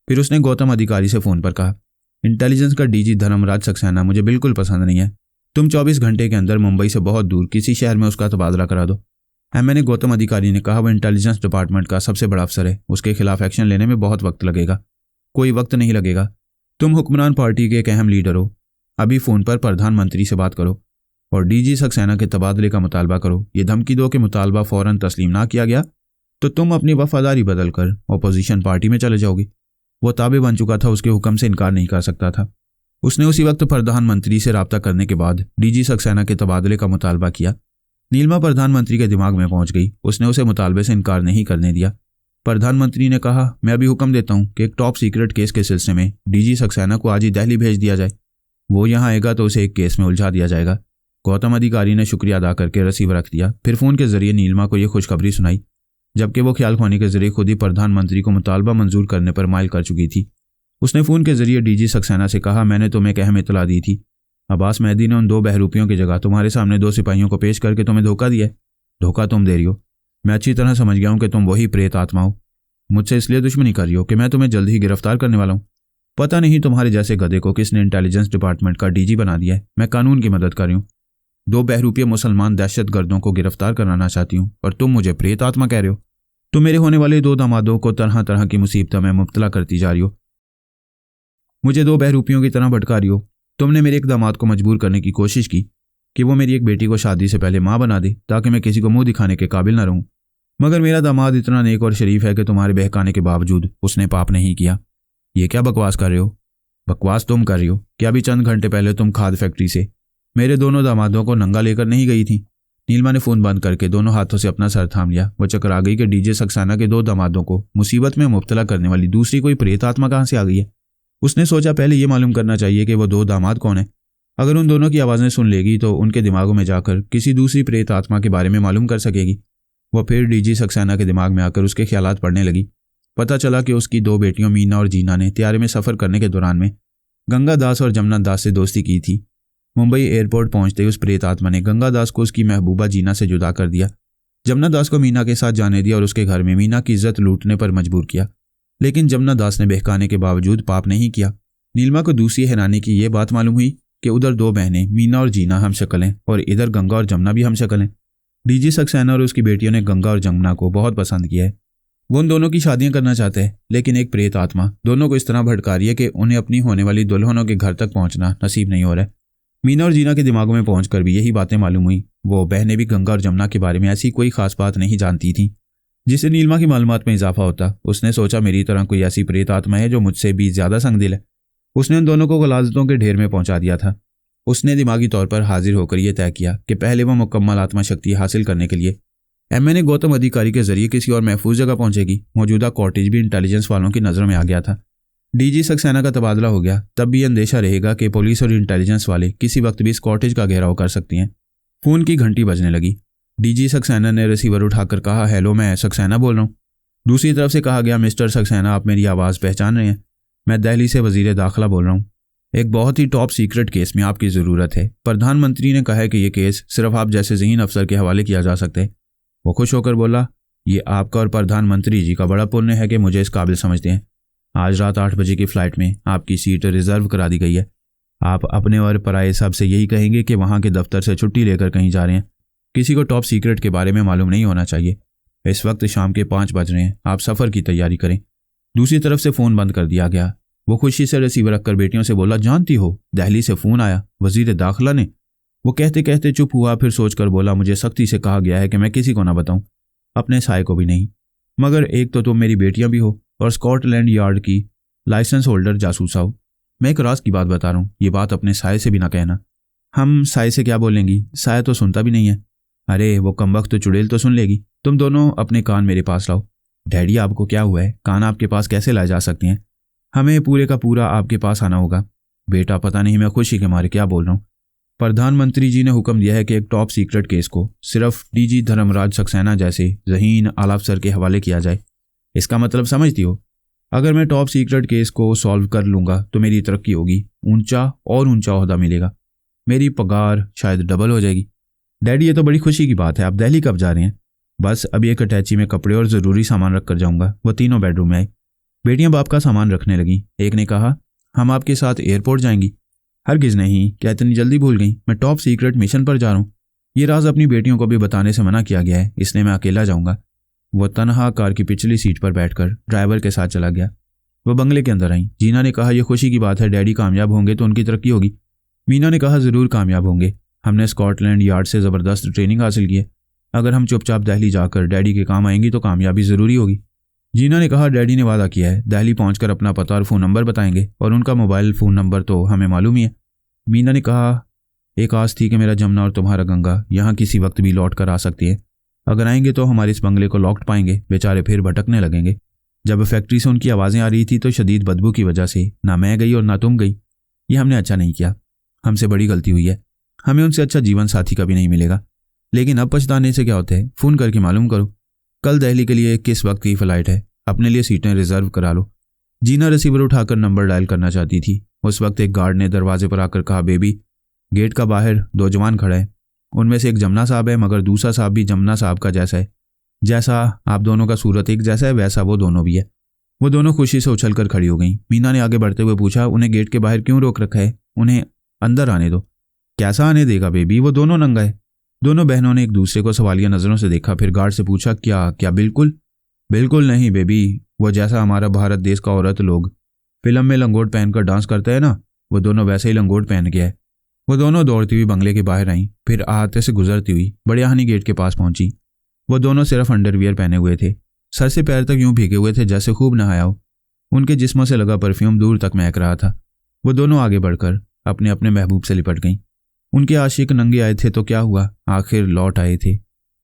Speaker 1: फिर उसने गौतम अधिकारी से फ़ोन पर कहा, इंटेलिजेंस का डीजी धर्मराज सक्सेना मुझे बिल्कुल पसंद नहीं है। तुम 24 घंटे के अंदर मुंबई से बहुत दूर किसी शहर में उसका तबादला करा दो। मैंने गौतम अधिकारी ने कहा, वह इंटेलिजेंस डिपार्टमेंट का सबसे बड़ा अफसर है। उसके खिलाफ एक्शन लेने में बहुत वक्त लगेगा। कोई वक्त नहीं लगेगा। तुम हुक्मरान पार्टी के एक अहम लीडर हो। अभी फ़ोन पर प्रधानमंत्री से बात करो और डीजी सक्सेना के तबादले का मुतालबा करो। ये धमकी दो कि मुतालबा फ़ौरन तस्लीम ना किया गया तो तुम अपनी वफादारी बदल कर अपोजिशन पार्टी में चले जाओगे। वो ताबे बन चुका था, उसके हुक्म से इनकार नहीं कर सकता था। उसने उसी वक्त प्रधानमंत्री से राब्ता करने के बाद डीजी सक्सेना के तबादले का मुतालबा किया। नीलिमा प्रधानमंत्री के दिमाग में पहुंच गई। उसने उसे मुतालबे से इनकार नहीं करने दिया। प्रधानमंत्री ने कहा, मैं अभी हुक्म देता हूं कि एक टॉप सीक्रेट केस के सिलसिले में डीजी सक्सेना को आज ही दिल्ली भेज दिया जाए। वो यहाँ आएगा तो उसे एक केस में उलझा दिया जाएगा। गौतम अधिकारी ने शुक्रिया अदा करके रिसीवर रख दिया। फिर फ़ोन के जरिए नीलिमा को यह खुशखबरी सुनाई, जबकि वो ख्याल ख्वानी के जरिए खुद ही प्रधानमंत्री को मुतालबा मंजूर करने पर माइल कर चुकी थी। उसने फ़ोन के जरिए डीजी सक्सेना से कहा, मैंने तुम्हें एक अहम इतला दी थी। अब्बास मेहदी ने उन 2 बहरूपियों की जगह तुम्हारे सामने 2 सिपाहियों को पेश करके तुम्हें धोखा दिया है। धोखा तुम दे रही हो। मैं अच्छी तरह समझ गया हूं कि तुम वही प्रेत आत्मा हो। मुझसे इसलिए दुश्मनी कर रही हो कि मैं तुम्हें जल्द ही गिरफ्तार करने वाला हूं। पता नहीं तुम्हारे जैसे गधे को किसने इंटेलिजेंस डिपार्टमेंट का डीजी बना दिया है। मैं कानून की मदद कर रही हूँ। 2 बहरूपिया मुसलमान दहशतगर्दों को गिरफ्तार कराना चाहती हूँ और तुम मुझे प्रेत आत्मा कह रहे हो। तुम मेरे होने वाले 2 दामादों को तरह तरह की मुसीबतों में मुब्तला करती जा रही हो। मुझे 2 बहरूपियों की तरह भटका रही हो। तुमने मेरे एक दामाद को मजबूर करने की कोशिश की कि वो मेरी एक बेटी को शादी से पहले माँ बना दे ताकि मैं किसी को मुंह दिखाने के काबिल न रहूं। मगर मेरा दामाद इतना नेक और शरीफ है कि तुम्हारे बहकाने के बावजूद उसने पाप नहीं किया। ये क्या बकवास कर रहे हो? बकवास तुम कर रही हो कि अभी चंद घंटे पहले तुम खाद फैक्ट्री से मेरे दोनों दामादों को नंगा लेकर नहीं गई थी। नीलिमा ने फ़ोन बंद करके दोनों हाथों से अपना सर थाम लिया। वो चक्कर आ गई कि डीजे सक्सेना के 2 दामादों को मुसीबत में मुब्तला करने वाली दूसरी कोई प्रेत आत्मा कहाँ से आ गई है। उसने सोचा, पहले ये मालूम करना चाहिए कि वो 2 दामाद कौन है। अगर उन दोनों की आवाज़ें सुन लेगी तो उनके दिमागों में जाकर किसी दूसरी प्रेत आत्मा के बारे में मालूम कर सकेगी। वह फिर डीजी सक्सेना के दिमाग में आकर उसके ख्यालात पढ़ने लगी। पता चला कि उसकी 2 बेटियों मीना और जीना ने त्यारे में सफ़र करने के दौरान में गंगा दास और जमुना दास से दोस्ती की थी। मुंबई एयरपोर्ट पहुंचते ही उस प्रेत आत्मा ने गंगा दास को उसकी महबूबा जीना से जुदा कर दिया। जमुना दास को मीना के साथ जाने दिया और उसके घर में मीना की इज्जत लूटने पर मजबूर किया। लेकिन जमुना दास ने बहकाने के बावजूद पाप नहीं किया। नीलिमा को दूसरी हैरानी की यह बात मालूम हुई कि उधर 2 बहनें मीना और जीना हमशक्ल हैं और इधर गंगा और जमुना भी हमशक्ल हैं। डीजी सक्सेना और उसकी बेटियों ने गंगा और जमुना को बहुत पसंद किया है। वो उन दोनों की शादियां करना चाहते हैं, लेकिन एक प्रेत आत्मा दोनों को इस तरह भड़का रही है कि उन्हें अपनी होने वाली दुल्हनों के घर तक पहुंचना नसीब नहीं हो रहा है। मीना और जीना के दिमागों में पहुंचकर भी यही बातें मालूम हुई। वो बहनें भी गंगा और जमुना के बारे में ऐसी कोई खास बात नहीं जानती थीं जिससे नीलिमा की मालूमात में इजाफा होता। उसने सोचा, मेरी तरह कोई ऐसी प्रेत आत्मा है जो मुझसे भी ज़्यादा संगदिल है। उसने उन दोनों को गलाजतों के ढेर में पहुंचा दिया था। उसने दिमागी तौर पर हाजिर होकर यह तय किया कि पहले वह मुकम्मल आत्मा शक्ति हासिल करने के लिए एमए गौतम अधिकारी के जरिए किसी और महफूज जगह पहुंचेगी। मौजूदा कॉटेज भी इंटेलिजेंस वालों की नज़रों में आ गया था। डीजी सक्सेना का तबादला हो गया, तब भी अंदेशा रहेगा कि पुलिस और इंटेलिजेंस वाले किसी वक्त भी इस कॉटेज का घेराव कर सकती हैं। फ़ोन की घंटी बजने लगी। डीजी सक्सेना ने रिसीवर उठाकर कहा, हेलो, मैं सक्सेना बोल रहा हूँ। दूसरी तरफ से कहा गया, मिस्टर सक्सेना, आप मेरी आवाज़ पहचान रहे हैं? मैं दिल्ली से वजीर दाखिला बोल रहा हूँ। एक बहुत ही टॉप सीक्रेट केस में आपकी ज़रूरत है। प्रधानमंत्री ने कहा है कि यह केस सिर्फ आप जैसे ज़हीन अफसर के हवाले किया जा सकता है। वो खुश होकर बोला, ये आपका और प्रधानमंत्री जी का बड़ा पुण्य है कि मुझे इस काबिल समझते हैं। आज रात 8 बजे की फ़्लाइट में आपकी सीट रिजर्व करा दी गई है। आप अपने और पराए साहब से यही कहेंगे कि वहाँ के दफ्तर से छुट्टी लेकर कहीं जा रहे हैं। किसी को टॉप सीक्रेट के बारे में मालूम नहीं होना चाहिए। इस वक्त शाम के 5 बज रहे हैं। आप सफ़र की तैयारी करें। दूसरी तरफ से फ़ोन बंद कर दिया गया। वो खुशी से रिसीवर रखकर बेटियों से बोला, जानती हो, दिल्ली से फ़ोन आया वजीर दाखिला ने। वो कहते कहते चुप हुआ, फिर सोचकर बोला, मुझे सख्ती से कहा गया है कि मैं किसी को ना बताऊं, अपने साय को भी नहीं। मगर एक तो तुम मेरी बेटियां भी हो और स्कॉटलैंड यार्ड की लाइसेंस होल्डर जासूस हो। मैं एक राज की बात बता रहा हूँ, ये बात अपने साय से भी ना कहना। हम साय से क्या बोलेंगी? साय तो सुनता भी नहीं है। अरे वो कमबख्त तो चुड़ैल तो सुन लेगी। तुम दोनों अपने कान मेरे पास लाओ। डैडी, आपको क्या हुआ है? कान आपके पास कैसे लाए जा सकते हैं? हमें पूरे का पूरा आपके पास आना होगा। बेटा, पता नहीं मैं खुशी के मारे क्या बोल रहा हूँ। प्रधानमंत्री जी ने हुक्म दिया है कि एक टॉप सीक्रेट केस को सिर्फ डीजी धर्मराज सक्सेना जैसे ज़हीन आला अफसर के हवाले किया जाए। इसका मतलब समझती हो? अगर मैं टॉप सीक्रेट केस को सॉल्व कर लूँगा तो मेरी तरक्की होगी, ऊंचा और ऊंचा ओहदा मिलेगा, मेरी पगार शायद डबल हो जाएगी। डैडी, ये तो बड़ी खुशी की बात है। आप दिल्ली कब जा रहे हैं? बस अभी एक अटैची में कपड़े और ज़रूरी सामान रख कर जाऊँगा। वो तीनों बेडरूम में आए। बेटियां बाप का सामान रखने लगी। एक ने कहा, हम आपके साथ एयरपोर्ट जाएंगी। हरगिज़ नहीं, क्या इतनी जल्दी भूल गई? मैं टॉप सीक्रेट मिशन पर जा रहा हूँ। ये राज अपनी बेटियों को भी बताने से मना किया गया है, इसलिए मैं अकेला जाऊँगा। वह तनहा कार की पिछली सीट पर बैठकर ड्राइवर के साथ चला गया। वह बंगले के अंदर आई। जीना ने कहा, यह खुशी की बात है, डैडी कामयाब होंगे तो उनकी तरक्की होगी। मीना ने कहा, ज़रूर कामयाब होंगे। हमने स्कॉटलैंड यार्ड से ज़बरदस्त ट्रेनिंग हासिल की है। अगर हम चुपचाप दिल्ली जाकर डैडी के काम आएंगी तो कामयाबी ज़रूरी होगी। जीना ने कहा, डैडी ने वादा किया है, दिल्ली पहुंचकर अपना पता और फ़ोन नंबर बताएंगे, और उनका मोबाइल फ़ोन नंबर तो हमें मालूम ही है। मीना ने कहा, एक आस थी कि मेरा जमुना और तुम्हारा गंगा यहाँ किसी वक्त भी लौट कर आ सकती है। अगर आएंगे तो हमारे इस बंगले को लॉक्ड पाएंगे। बेचारे फिर भटकने लगेंगे। जब फैक्ट्री से उनकी आवाज़ें आ रही थी तो शदीद बदबू की वजह से ना मैं गई और ना तुम गई। ये हमने अच्छा नहीं किया, हमसे बड़ी गलती हुई है। हमें उनसे अच्छा जीवन साथी कभी नहीं मिलेगा। लेकिन अब पछताने से क्या होता है? फ़ोन करके मालूम करो कल दिल्ली के लिए किस वक्त की फ़्लाइट है। अपने लिए सीटें रिजर्व करा लो। जीना रिसीवर उठाकर नंबर डायल करना चाहती थी। उस वक्त एक गार्ड ने दरवाजे पर आकर कहा, बेबी, गेट का बाहर 2 जवान खड़े हैं। उनमें से एक जमुना साहब है, मगर दूसरा साहब भी जमुना साहब का जैसा है। जैसा आप दोनों का सूरत एक जैसा है वैसा वो दोनों भी है। वो दोनों खुशी से उछलकर खड़ी हो गईं। मीना ने आगे बढ़ते हुए पूछा, उन्हें गेट के बाहर क्यों रोक रखा है? उन्हें अंदर आने दो। कैसा आने देगा बेबी? वो दोनों नंगा है। दोनों बहनों ने एक दूसरे को सवालिया नज़रों से देखा। फिर गार्ड से पूछा, क्या बिल्कुल? बिल्कुल नहीं बेबी, वो जैसा हमारा भारत देश का औरत लोग फिल्म में लंगोट पहनकर डांस करते हैं ना, वो दोनों वैसे ही लंगोट पहन के है। वो दोनों दौड़ती हुई बंगले के बाहर आईं, फिर अहाते से गुजरती हुई बड़े हानि गेट के पास पहुंची। वो दोनों सिर्फ अंडरवियर पहने हुए थे, सर से पैर तक यूं भीगे हुए थे जैसे खूब नहाया हो। उनके जिस्मों से लगा परफ्यूम दूर तक महक रहा था। वो दोनों आगे बढ़कर अपने अपने महबूब से लिपट गईं। उनके आशिक नंगे आए थे तो क्या हुआ, आखिर लौट आए थे।